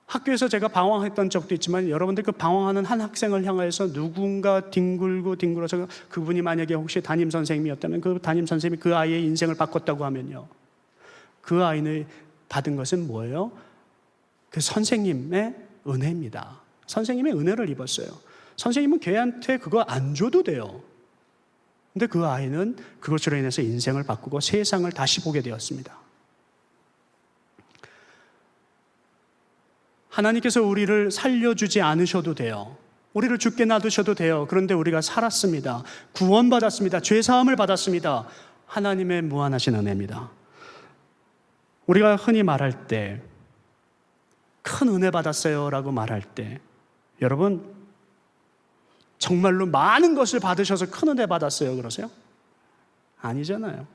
학교에서 제가 방황했던 적도 있지만 여러분들 그 방황하는 한 학생을 향해서 누군가 뒹굴어서 그분이 만약에 혹시 담임 선생님이었다면 그 담임 선생님이 그 아이의 인생을 바꿨다고 하면요. 그 아이는 받은 것은 뭐예요? 그 선생님의 은혜입니다. 선생님의 은혜를 입었어요. 선생님은 걔한테 그거 안 줘도 돼요. 근데 그 아이는 그것으로 인해서 인생을 바꾸고 세상을 다시 보게 되었습니다. 하나님께서 우리를 살려주지 않으셔도 돼요. 우리를 죽게 놔두셔도 돼요. 그런데 우리가 살았습니다. 구원받았습니다. 죄사함을 받았습니다. 하나님의 무한하신 은혜입니다. 우리가 흔히 말할 때 큰 은혜 받았어요 라고 말할 때 여러분 정말로 많은 것을 받으셔서 큰 은혜 받았어요 그러세요? 아니잖아요.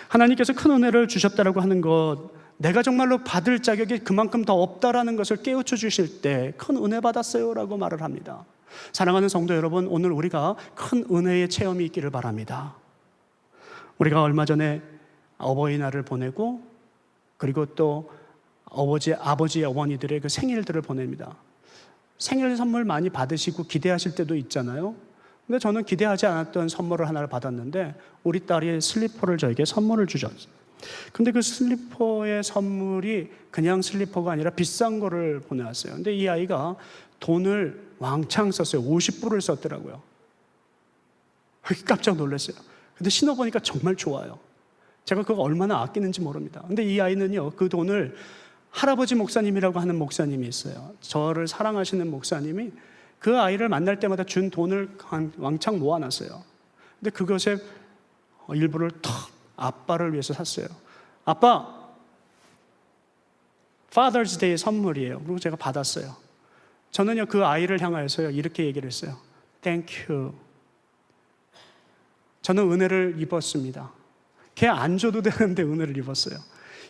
하나님께서 큰 은혜를 주셨다라고 하는 것, 내가 정말로 받을 자격이 그만큼 더 없다라는 것을 깨우쳐 주실 때 큰 은혜 받았어요 라고 말을 합니다. 사랑하는 성도 여러분, 오늘 우리가 큰 은혜의 체험이 있기를 바랍니다. 우리가 얼마 전에 어버이날을 보내고 그리고 또 아버지, 어머니들의 그 생일들을 보냅니다. 생일 선물 많이 받으시고 기대하실 때도 있잖아요. 근데 저는 기대하지 않았던 선물을 하나를 받았는데 우리 딸이 슬리퍼를 저에게 선물을 주셨어요. 근데 그 슬리퍼의 선물이 그냥 슬리퍼가 아니라 비싼 거를 보내왔어요. 근데 이 아이가 돈을 왕창 썼어요. 50불을 썼더라고요. 깜짝 놀랐어요. 근데 신어보니까 정말 좋아요. 제가 그거 얼마나 아끼는지 모릅니다. 근데 이 아이는요, 그 돈을 할아버지 목사님이라고 하는 목사님이 있어요. 저를 사랑하시는 목사님이 그 아이를 만날 때마다 준 돈을 왕창 모아놨어요. 근데 그것의 일부를 턱 아빠를 위해서 샀어요. 아빠, Father's Day 선물이에요. 그리고 제가 받았어요. 저는요, 그 아이를 향하여서요, 이렇게 얘기를 했어요. Thank you. 저는 은혜를 입었습니다. 걔 안 줘도 되는데 은혜를 입었어요.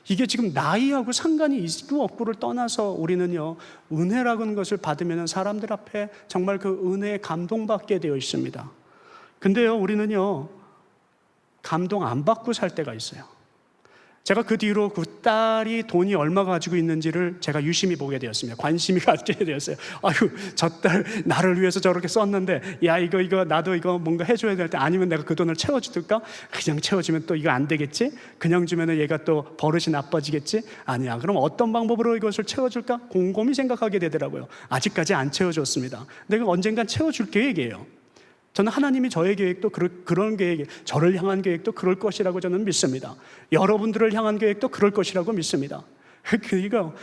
이게 지금 나이하고 상관이 있고 없고를 떠나서 우리는요, 은혜라는 것을 받으면 사람들 앞에 정말 그 은혜에 감동받게 되어 있습니다. 근데요, 우리는요, 감동 안 받고 살 때가 있어요. 제가 그 뒤로 그 딸이 돈이 얼마 가지고 있는지를 제가 유심히 보게 되었습니다. 관심이 갖게 되었어요. 아유, 저 딸 나를 위해서 저렇게 썼는데, 야, 이거 나도 이거 뭔가 해줘야 될 때, 아니면 내가 그 돈을 채워줄까? 그냥 채워주면 또 이거 안 되겠지? 그냥 주면은 얘가 또 버릇이 나빠지겠지? 아니야. 그럼 어떤 방법으로 이것을 채워줄까? 곰곰이 생각하게 되더라고요. 아직까지 안 채워줬습니다. 내가 언젠간 채워줄 계획이에요. 저는 하나님이 저의 계획도 그런 계획, 저를 향한 계획도 그럴 것이라고 저는 믿습니다. 여러분들을 향한 계획도 그럴 것이라고 믿습니다. 그러니까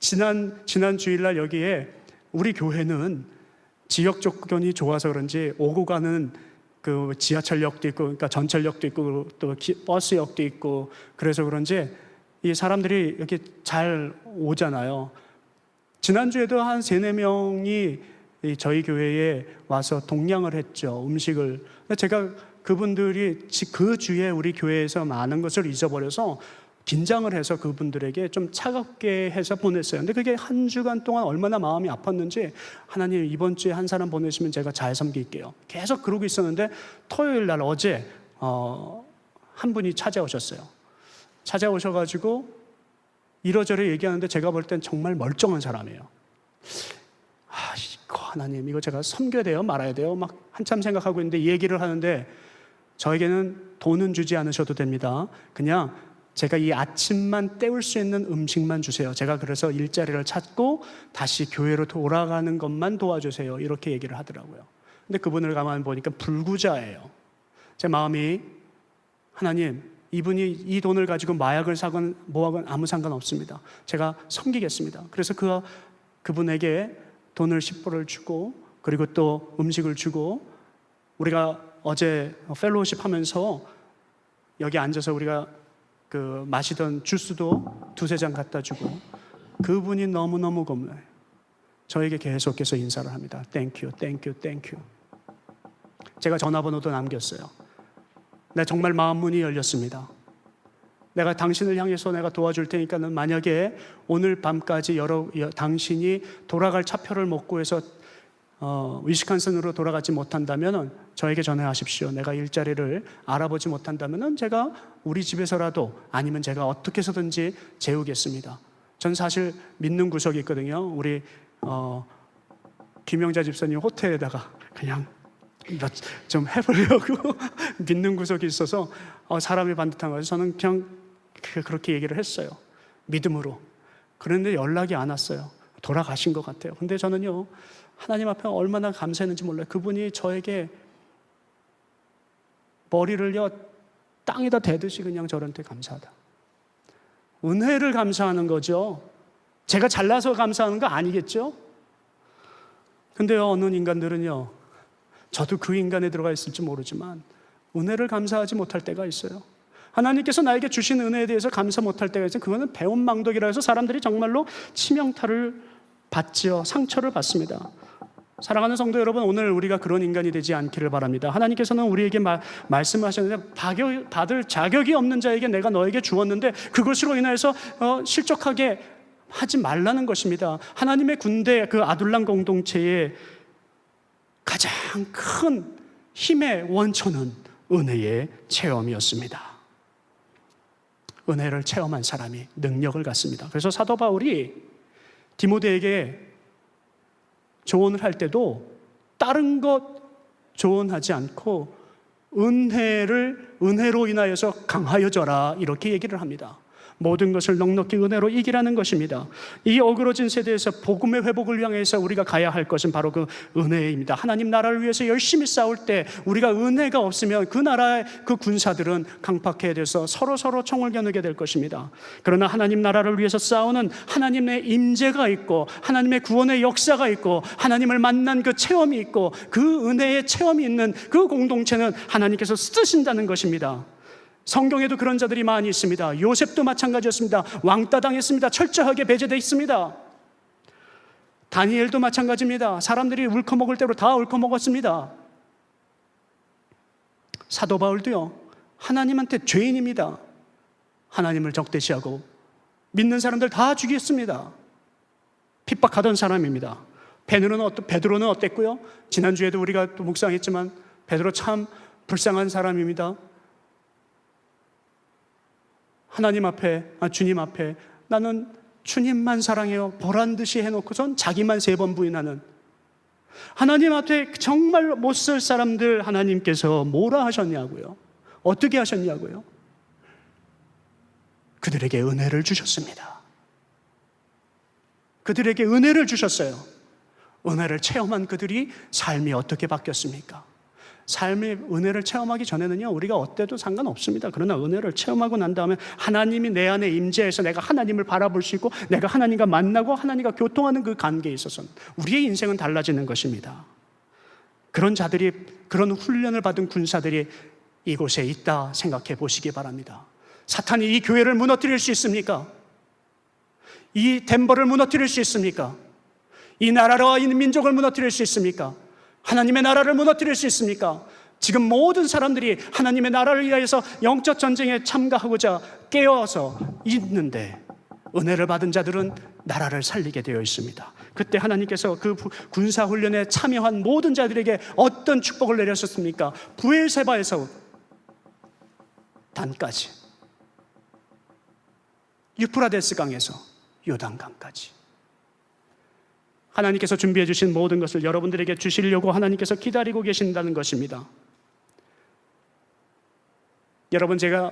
지난 주일날 여기에 우리 교회는 지역 조건이 좋아서 그런지 오고 가는 그 지하철역도 있고, 그러니까 전철역도 있고, 또 버스역도 있고, 그래서 그런지 이 사람들이 이렇게 잘 오잖아요. 지난주에도 한 3-4명이 저희 교회에 와서 동냥을 했죠. 음식을. 제가 그분들이 그 주에 우리 교회에서 많은 것을 잊어버려서 긴장을 해서 그분들에게 좀 차갑게 해서 보냈어요. 근데 그게 한 주간 동안 얼마나 마음이 아팠는지, 하나님 이번 주에 한 사람 보내시면 제가 잘 섬길게요. 계속 그러고 있었는데 토요일 날 어제 한 분이 찾아오셨어요. 찾아오셔가지고 이러저러 얘기하는데 제가 볼 땐 정말 멀쩡한 사람이에요. 하나님, 이거 제가 섬겨야 돼요? 말아야 돼요? 막 한참 생각하고 있는데 얘기를 하는데, 저에게는 돈은 주지 않으셔도 됩니다. 그냥 제가 이 아침만 때울 수 있는 음식만 주세요. 제가 그래서 일자리를 찾고 다시 교회로 돌아가는 것만 도와주세요. 이렇게 얘기를 하더라고요. 근데 그분을 가만히 보니까 불구자예요. 제 마음이, 하나님, 이분이 이 돈을 가지고 마약을 사건 뭐하건 아무 상관없습니다. 제가 섬기겠습니다. 그래서 그분에게 돈을 10불을 주고, 그리고 또 음식을 주고, 우리가 어제 펠로우십 하면서 여기 앉아서 우리가 그 마시던 주스도 2-3잔 갖다 주고, 그분이 너무너무 고마워요. 저에게 계속해서 인사를 합니다. 땡큐, 땡큐, 땡큐. 제가 전화번호도 남겼어요. 네, 정말 마음 문이 열렸습니다. 내가 당신을 향해서 내가 도와줄 테니까는 만약에 오늘 밤까지 당신이 돌아갈 차표를 먹고 해서 위스콘신으로 돌아가지 못한다면 저에게 전화하십시오. 내가 일자리를 알아보지 못한다면 제가 우리 집에서라도 아니면 제가 어떻게 해서든지 재우겠습니다. 전 사실 믿는 구석이 있거든요. 우리 김영자 집사님 호텔에다가 그냥 좀 해보려고 믿는 구석이 있어서 사람이 반듯한 거죠. 저는 그냥 그렇게 얘기를 했어요. 믿음으로. 그런데 연락이 안 왔어요. 돌아가신 것 같아요. 근데 저는요, 하나님 앞에 얼마나 감사했는지 몰라요. 그분이 저에게 머리를요 땅에다 대듯이 그냥 저한테 감사하다. 은혜를 감사하는 거죠. 제가 잘나서 감사하는 거 아니겠죠? 근데요, 어느 인간들은요, 저도 그 인간에 들어가 있을지 모르지만 은혜를 감사하지 못할 때가 있어요. 하나님께서 나에게 주신 은혜에 대해서 감사 못할 때가 있어요. 그거는 배은망덕이라 해서 사람들이 정말로 치명타를 받지요. 상처를 받습니다. 사랑하는 성도 여러분, 오늘 우리가 그런 인간이 되지 않기를 바랍니다. 하나님께서는 우리에게 말씀하셨는데 받을 자격이 없는 자에게 내가 너에게 주었는데 그것으로 인하여서 실족하게 하지 말라는 것입니다. 하나님의 군대, 그 아둘람 공동체의 가장 큰 힘의 원천은 은혜의 체험이었습니다. 은혜를 체험한 사람이 능력을 갖습니다. 그래서 사도 바울이 디모데에게 조언을 할 때도 다른 것 조언하지 않고 은혜로 인하여서 강하여져라 이렇게 얘기를 합니다. 모든 것을 넉넉히 은혜로 이기라는 것입니다. 이 어그러진 세대에서 복음의 회복을 향해서 우리가 가야 할 것은 바로 그 은혜입니다. 하나님 나라를 위해서 열심히 싸울 때 우리가 은혜가 없으면 그 나라의 그 군사들은 강팍해야 돼서 서로 총을 겨누게 될 것입니다. 그러나 하나님 나라를 위해서 싸우는 하나님의 임재가 있고 하나님의 구원의 역사가 있고 하나님을 만난 그 체험이 있고 그 은혜의 체험이 있는 그 공동체는 하나님께서 쓰신다는 것입니다. 성경에도 그런 자들이 많이 있습니다. 요셉도 마찬가지였습니다. 왕따 당했습니다. 철저하게 배제되어 있습니다. 다니엘도 마찬가지입니다. 사람들이 울커먹을 대로 다 울커먹었습니다. 사도 바울도요, 하나님한테 죄인입니다. 하나님을 적대시하고 믿는 사람들 다 죽였습니다. 핍박하던 사람입니다. 베드로는 어땠고요? 지난주에도 우리가 또 묵상했지만 베드로 참 불쌍한 사람입니다. 주님 앞에 나는 주님만 사랑해요 보란듯이 해놓고선 자기만 3번 부인하는, 하나님 앞에 정말 못 쓸 사람들 하나님께서 뭐라 하셨냐고요? 어떻게 하셨냐고요? 그들에게 은혜를 주셨습니다. 그들에게 은혜를 주셨어요. 은혜를 체험한 그들이 삶이 어떻게 바뀌었습니까? 삶의 은혜를 체험하기 전에는요, 우리가 어때도 상관없습니다. 그러나 은혜를 체험하고 난 다음에 하나님이 내 안에 임재해서 내가 하나님을 바라볼 수 있고 내가 하나님과 만나고 하나님과 교통하는 그 관계에 있어서는 우리의 인생은 달라지는 것입니다. 그런 자들이, 그런 훈련을 받은 군사들이 이곳에 있다 생각해 보시기 바랍니다. 사탄이 이 교회를 무너뜨릴 수 있습니까? 이 덴버를 무너뜨릴 수 있습니까? 이 나라와 이 민족을 무너뜨릴 수 있습니까? 하나님의 나라를 무너뜨릴 수 있습니까? 지금 모든 사람들이 하나님의 나라를 위하여서 영적 전쟁에 참가하고자 깨어서 있는데 은혜를 받은 자들은 나라를 살리게 되어 있습니다. 그때 하나님께서 그 군사훈련에 참여한 모든 자들에게 어떤 축복을 내렸었습니까? 브엘세바에서 단까지, 유프라데스 강에서 요단강까지 하나님께서 준비해 주신 모든 것을 여러분들에게 주시려고 하나님께서 기다리고 계신다는 것입니다. 여러분, 제가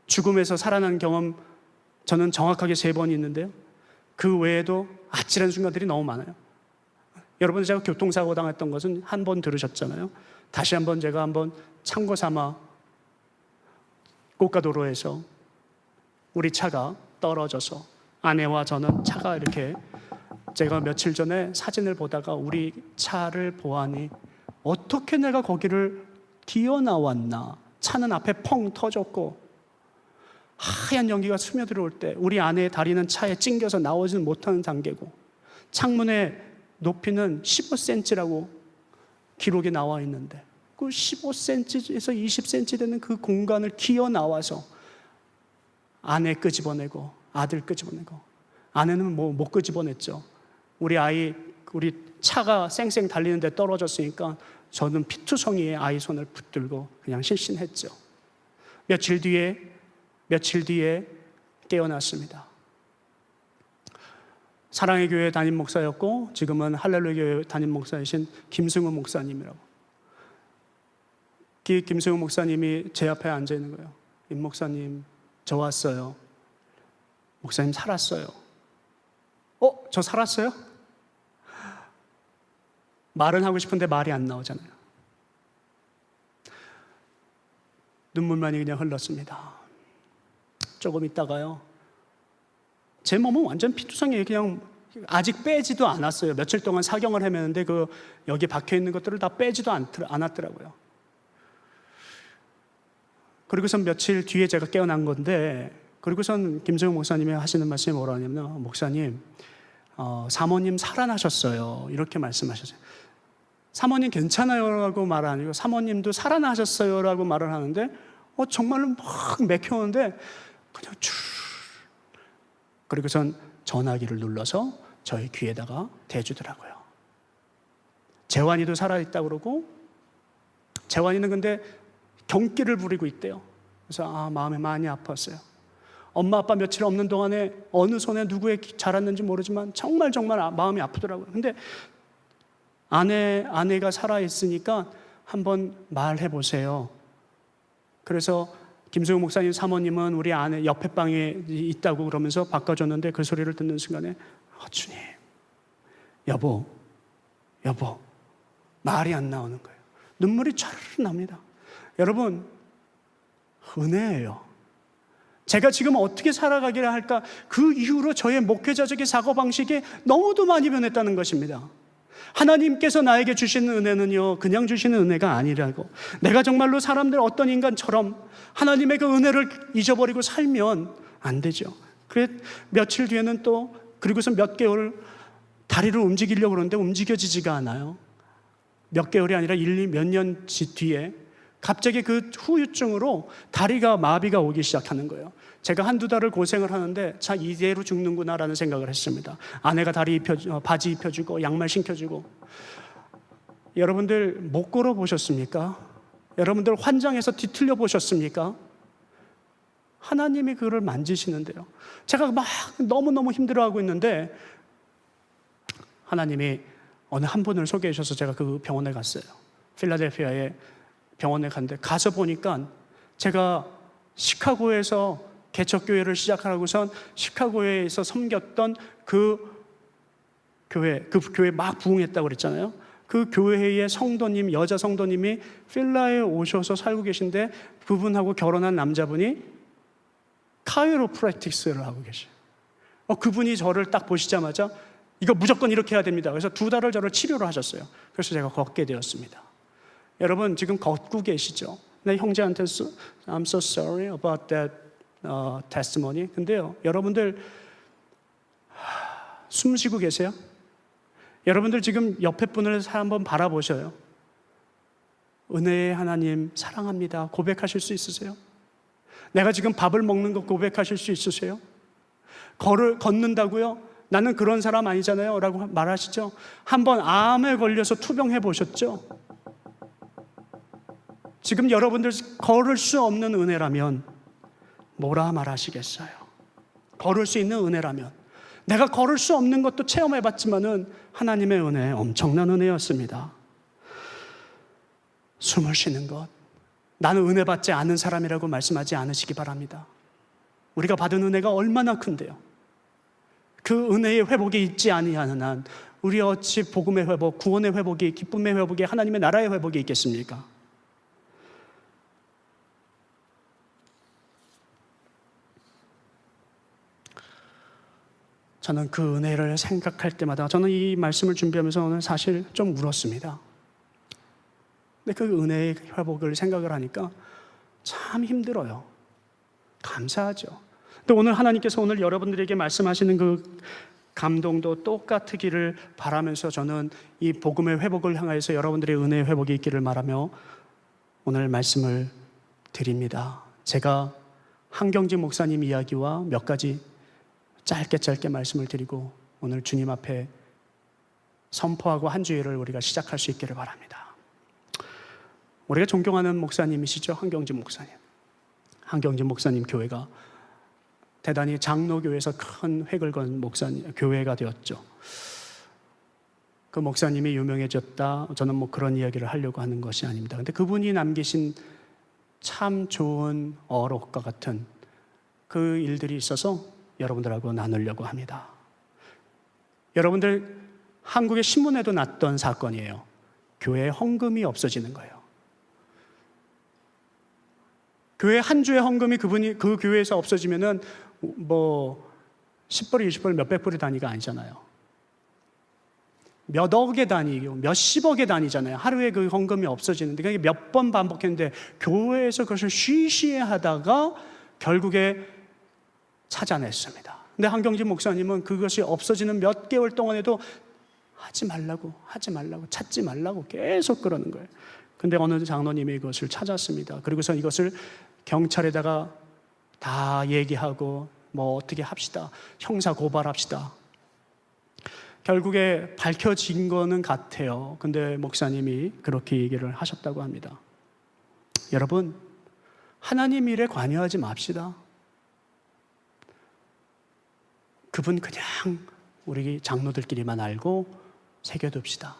죽음에서 살아난 경험 저는 정확하게 3번 있는데요, 그 외에도 아찔한 순간들이 너무 많아요. 여러분, 제가 교통사고 당했던 것은 한 번 들으셨잖아요. 다시 한번 제가 한번 참고 삼아 고가도로에서 우리 차가 떨어져서 아내와 저는 차가 이렇게, 제가 며칠 전에 사진을 보다가 우리 차를 보아니 어떻게 내가 거기를 튀어나왔나. 차는 앞에 펑 터졌고 하얀 연기가 스며들어올 때 우리 아내의 다리는 차에 찡겨서 나오지는 못하는 단계고 창문의 높이는 15cm라고 기록이 나와 있는데 그 15cm에서 20cm 되는 그 공간을 튀어나와서 아내 끄집어내고 아들 끄집어내고, 아내는 뭐 못 끄집어냈죠. 우리 차가 쌩쌩 달리는데 떨어졌으니까 저는 피투성이에 아이 손을 붙들고 그냥 실신했죠. 며칠 뒤에 깨어났습니다. 사랑의 교회 담임 목사였고 지금은 할렐루야 교회 담임 목사이신 김승우 목사님이라고. 김승우 목사님이 제 앞에 앉아 있는 거예요. 임 목사님, 저 왔어요. 목사님 살았어요. 저 살았어요? 말은 하고 싶은데 말이 안 나오잖아요. 눈물만이 그냥 흘렀습니다. 조금 있다가요, 제 몸은 완전 피투성이에요. 그냥 아직 빼지도 않았어요. 며칠 동안 사경을 헤매는데 여기 박혀 있는 것들을 다 빼지도 않았더라고요. 그리고선 며칠 뒤에 제가 깨어난 건데, 그리고선 김정우 목사님이 하시는 말씀이 뭐라 하냐면, 목사님, 사모님 살아나셨어요. 이렇게 말씀하셨어요. 사모님 괜찮아요 라고 말 안 하고, 사모님도 살아나셨어요 라고 말을 하는데, 정말로 막 맥혀오는데 그냥 쭉. 그리고선 전화기를 눌러서 저희 귀에다가 대주더라고요. 재환이도 살아있다고 그러고, 재환이는 근데 경기를 부리고 있대요. 그래서 마음이 많이 아팠어요. 엄마 아빠 며칠 없는 동안에 어느 손에 누구의 자랐는지 모르지만 정말 마음이 아프더라고요. 근데 아내가 살아있으니까 한번 말해보세요. 그래서 김승우 목사님 사모님은 우리 아내 옆에 방에 있다고 그러면서 바꿔줬는데, 그 소리를 듣는 순간에 주님, 여보 말이 안 나오는 거예요. 눈물이 차르르 납니다. 여러분, 은혜예요. 제가 지금 어떻게 살아가기를 할까? 그 이후로 저의 목회자적인 사고방식이 너무도 많이 변했다는 것입니다. 하나님께서 나에게 주시는 은혜는요, 그냥 주시는 은혜가 아니라고. 내가 정말로 사람들 어떤 인간처럼 하나님의 그 은혜를 잊어버리고 살면 안 되죠. 그래 며칠 뒤에는 또, 그리고서 몇 개월 다리를 움직이려고 그러는데 움직여지지가 않아요. 몇 개월이 아니라 몇 년 뒤에 갑자기 그 후유증으로 다리가 마비가 오기 시작하는 거예요. 제가 한두 달을 고생을 하는데 이대로 죽는구나라는 생각을 했습니다. 아내가 바지 입혀주고 양말 신겨주고. 여러분들 못 걸어보셨습니까? 여러분들 환장해서 뒤틀려 보셨습니까? 하나님이 그거를 만지시는데요. 제가 막 너무너무 힘들어하고 있는데 하나님이 어느 한 분을 소개해 주셔서 제가 그 병원에 갔어요. 필라델피아에 병원에 갔는데, 가서 보니까 제가 시카고에서 개척교회를 시작하고선 시카고에서 섬겼던 그 교회 막 부흥했다고 그랬잖아요. 그 교회의 성도님, 여자 성도님이 필라에 오셔서 살고 계신데, 그분하고 결혼한 남자분이 카이로프랙틱스를 하고 계셔요. 그분이 저를 딱 보시자마자 이거 무조건 이렇게 해야 됩니다. 그래서 2달을 저를 치료를 하셨어요. 그래서 제가 걷게 되었습니다. 여러분 지금 걷고 계시죠? 내 형제한테 I'm so sorry about that testimony. 근데요, 여러분들 숨 쉬고 계세요? 여러분들 지금 옆에 분을 한번 바라보셔요. 은혜의 하나님 사랑합니다 고백하실 수 있으세요? 내가 지금 밥을 먹는 거 고백하실 수 있으세요? 걷는다고요? 나는 그런 사람 아니잖아요 라고 말하시죠? 한번 암에 걸려서 투병해 보셨죠? 지금 여러분들 걸을 수 없는 은혜라면 뭐라 말하시겠어요? 걸을 수 있는 은혜라면, 내가 걸을 수 없는 것도 체험해 봤지만은 하나님의 은혜, 엄청난 은혜였습니다. 숨을 쉬는 것, 나는 은혜 받지 않은 사람이라고 말씀하지 않으시기 바랍니다. 우리가 받은 은혜가 얼마나 큰데요. 그 은혜의 회복이 있지 아니하는 한 우리 어찌 복음의 회복, 구원의 회복이, 기쁨의 회복이, 하나님의 나라의 회복이 있겠습니까? 저는 그 은혜를 생각할 때마다, 저는 이 말씀을 준비하면서 오늘 사실 좀 울었습니다. 근데 그 은혜의 회복을 생각을 하니까 참 힘들어요. 감사하죠. 근데 오늘 하나님께서 오늘 여러분들에게 말씀하시는 그 감동도 똑같기를 바라면서 저는 이 복음의 회복을 향하여서 여러분들의 은혜의 회복이 있기를 바라며 오늘 말씀을 드립니다. 제가 한경직 목사님 이야기와 몇 가지 짧게 말씀을 드리고 오늘 주님 앞에 선포하고 한 주일을 우리가 시작할 수 있기를 바랍니다. 우리가 존경하는 목사님이시죠, 한경직 목사님. 한경직 목사님 교회가 대단히 장로교회에서 큰 획을 건 목사님 교회가 되었죠. 그 목사님이 유명해졌다, 저는 뭐 그런 이야기를 하려고 하는 것이 아닙니다. 근데 그분이 남기신 참 좋은 어록과 같은 그 일들이 있어서 여러분들하고 나누려고 합니다. 여러분들, 한국의 신문에도 났던 사건이에요. 교회 헌금이 없어지는 거예요. 교회 한 주의 헌금이 그 교회에서 없어지면은 뭐 10불, 20불, 몇백 불의 단위가 아니잖아요. 몇 억의 단위고 몇십억의 단위잖아요. 하루에 그 헌금이 없어지는데 그게 몇 번 반복했는데 교회에서 그것을 쉬쉬하다가 결국에 찾아냈습니다. 근데 한경직 목사님은 그것이 없어지는 몇 개월 동안에도 하지 말라고 찾지 말라고 계속 그러는 거예요. 근데 어느 장로님이 이것을 찾았습니다. 그리고서 이것을 경찰에다가 다 얘기하고 뭐 어떻게 합시다, 형사 고발합시다. 결국에 밝혀진 거는 같아요. 근데 목사님이 그렇게 얘기를 하셨다고 합니다. 여러분, 하나님 일에 관여하지 맙시다. 그분 그냥 우리 장로들끼리만 알고 새겨둡시다.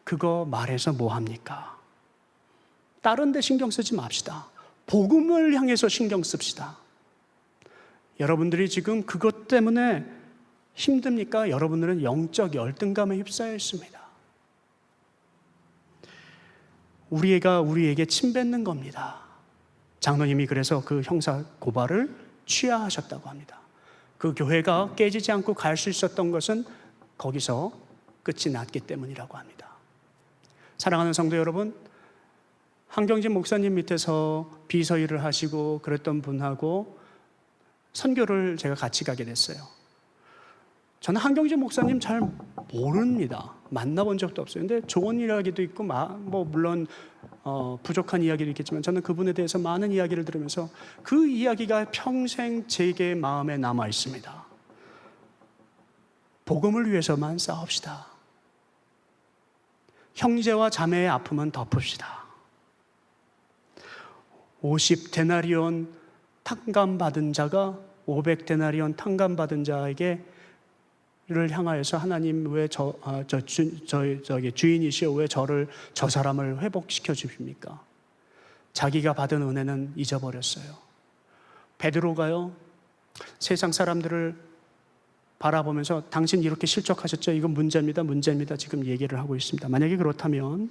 그거 말해서 뭐합니까? 다른 데 신경 쓰지 맙시다. 복음을 향해서 신경 씁시다. 여러분들이 지금 그것 때문에 힘듭니까? 여러분들은 영적 열등감에 휩싸여 있습니다. 우리에게 침뱉는 겁니다. 장로님이 그래서 그 형사 고발을 취하하셨다고 합니다. 그 교회가 깨지지 않고 갈 수 있었던 것은 거기서 끝이 났기 때문이라고 합니다. 사랑하는 성도 여러분, 한경직 목사님 밑에서 비서 일을 하시고 그랬던 분하고 선교를 제가 같이 가게 됐어요. 저는 한경직 목사님 잘 모릅니다. 만나본 적도 없어요. 근데 좋은 이야기도 있고 뭐 물론 부족한 이야기도 있겠지만 저는 그분에 대해서 많은 이야기를 들으면서 그 이야기가 평생 제게 마음에 남아 있습니다. 복음을 위해서만 싸웁시다. 형제와 자매의 아픔은 덮읍시다. 50데나리온 탕감받은 자가 500데나리온 탕감받은 자에게 를 향하여서 하나님 왜 주인이시여 왜 저 사람을 회복시켜 주십니까? 자기가 받은 은혜는 잊어버렸어요. 베드로가요, 세상 사람들을 바라보면서 당신 이렇게 실족하셨죠? 이건 문제입니다. 지금 얘기를 하고 있습니다. 만약에 그렇다면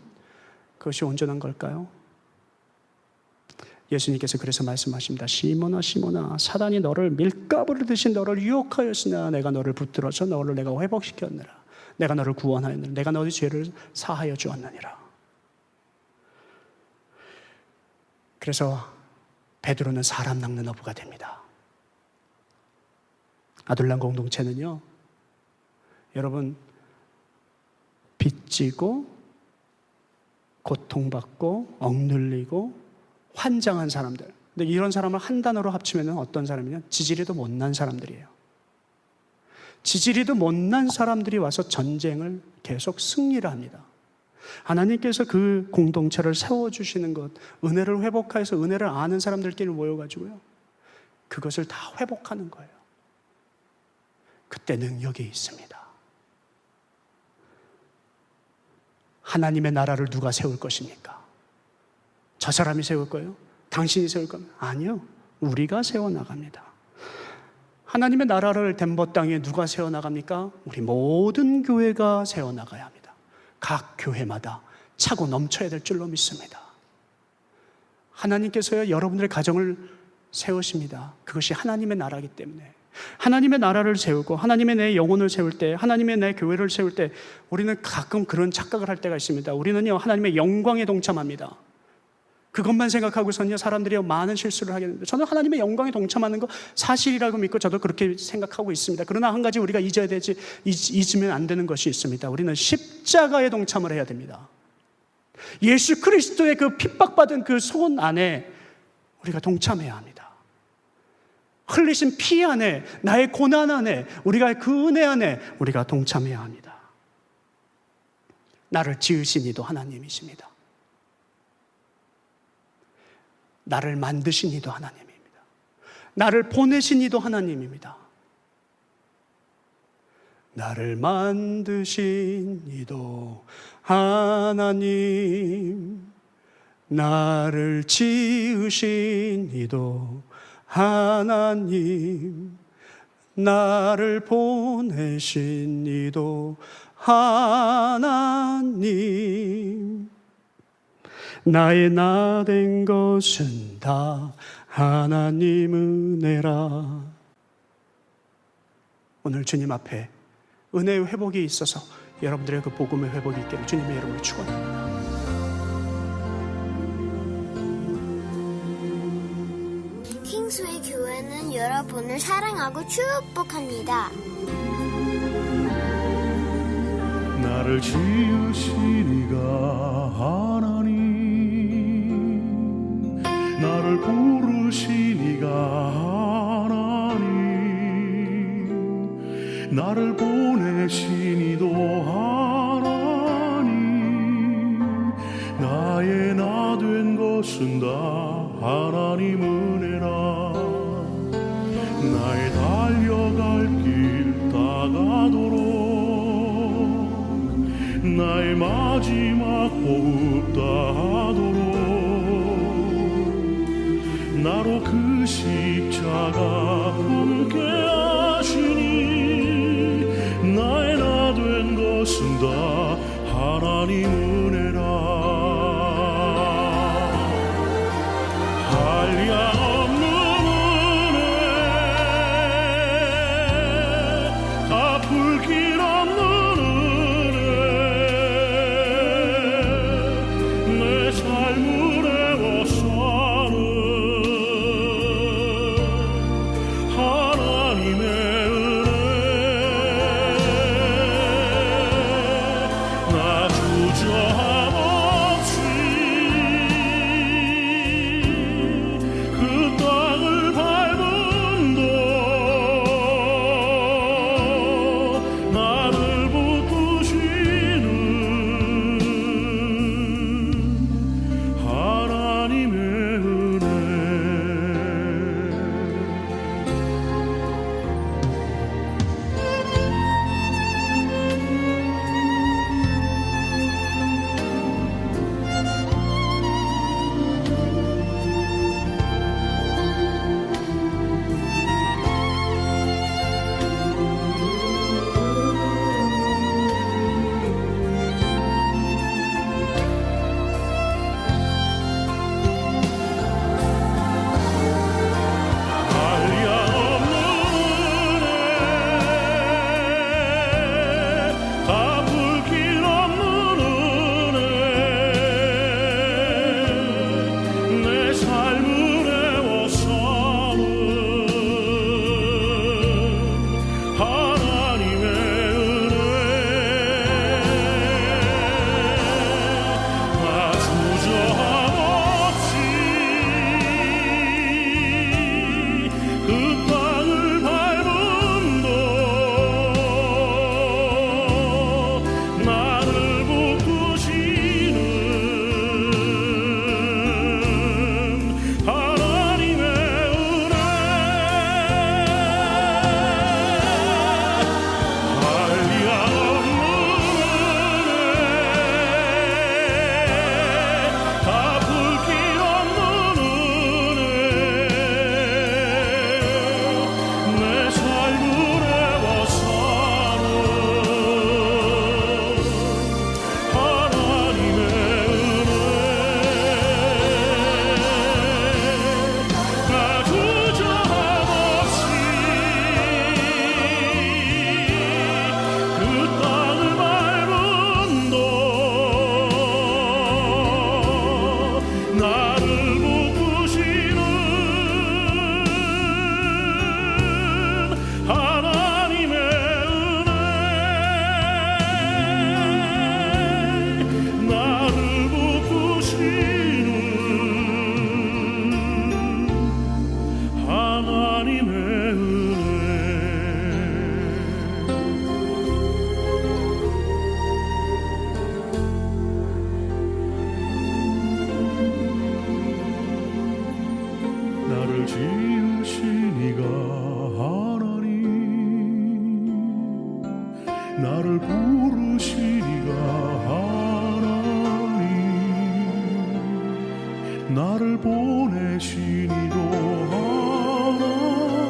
그것이 온전한 걸까요? 예수님께서 그래서 말씀하십니다. 시몬아 시몬아, 사단이 너를 밀가부를 듯이 너를 유혹하였으나 내가 너를 붙들어서 너를 내가 회복시켰느라. 내가 너를 구원하였느라. 내가 너의 죄를 사하여 주었느니라. 그래서 베드로는 사람 낚는 어부가 됩니다. 아둘람 공동체는요, 여러분, 빚지고 고통받고 억눌리고 환장한 사람들. 근데 이런 사람을 한 단어로 합치면 어떤 사람이냐? 지지리도 못난 사람들이에요. 지지리도 못난 사람들이 와서 전쟁을 계속 승리를 합니다. 하나님께서 그 공동체를 세워주시는 것, 은혜를 회복해서 은혜를 아는 사람들끼리 모여가지고요, 그것을 다 회복하는 거예요. 그때 능력이 있습니다. 하나님의 나라를 누가 세울 것입니까? 저 사람이 세울 거예요? 당신이 세울 겁니까? 아니요. 우리가 세워나갑니다. 하나님의 나라를 덴버 땅에 누가 세워나갑니까? 우리 모든 교회가 세워나가야 합니다. 각 교회마다 차고 넘쳐야 될 줄로 믿습니다. 하나님께서요, 여러분들의 가정을 세우십니다. 그것이 하나님의 나라이기 때문에. 하나님의 나라를 세우고 하나님의 내 영혼을 세울 때, 하나님의 내 교회를 세울 때 우리는 가끔 그런 착각을 할 때가 있습니다. 우리는요, 하나님의 영광에 동참합니다. 그것만 생각하고서는요, 사람들이 많은 실수를 하게 됩니다. 저는 하나님의 영광에 동참하는 거 사실이라고 믿고 저도 그렇게 생각하고 있습니다. 그러나 한 가지 우리가 잊으면 안 되는 것이 있습니다. 우리는 십자가에 동참을 해야 됩니다. 예수 그리스도의 그 핍박받은 그 손 안에 우리가 동참해야 합니다. 흘리신 피 안에, 나의 고난 안에, 우리가 그 은혜 안에 우리가 동참해야 합니다. 나를 지으신 이도 하나님이십니다. 나를 만드신 이도 하나님입니다. 나를 보내신 이도 하나님입니다. 나를 만드신 이도 하나님, 나를 지으신 이도 하나님, 나를 보내신 이도 하나님, 나의 나 된 것은 다 하나님 은혜라. 오늘 주님 앞에 은혜의 회복이 있어서 여러분들의 그 복음의 회복이 있기를 주님의 이름으로 축원합니다. 킹스웨이 교회는 여러분을 사랑하고 축복합니다. 나를 지으신 이가 하나님, 나를 부르신 이가 하나님, 나를 보내신 이도 하나님, 나의 나 된 것은 다 하나님 은혜라. 나의 달려갈 길 다가도록 나의 마지막 호흡 다하도록 나로 그 십자가 함께 하시니 나의 나 된 것은 다 하나님 은혜라. 한량없는 은혜, 갚을 길 없는 은혜, 내 삶을 애워싸는 하나님의 은혜. 나 주저함 없이 그 땅을 밟음도 나를 붙드시는 하나님의 은혜. 한량없는 은혜, 갚을 길 없는 은혜, 내 삶을 애워싸는 하나님의 은혜. 나 주저함 없이 그 땅을 밟음도 나를 붙드시는 나를 보내신 이도 하나님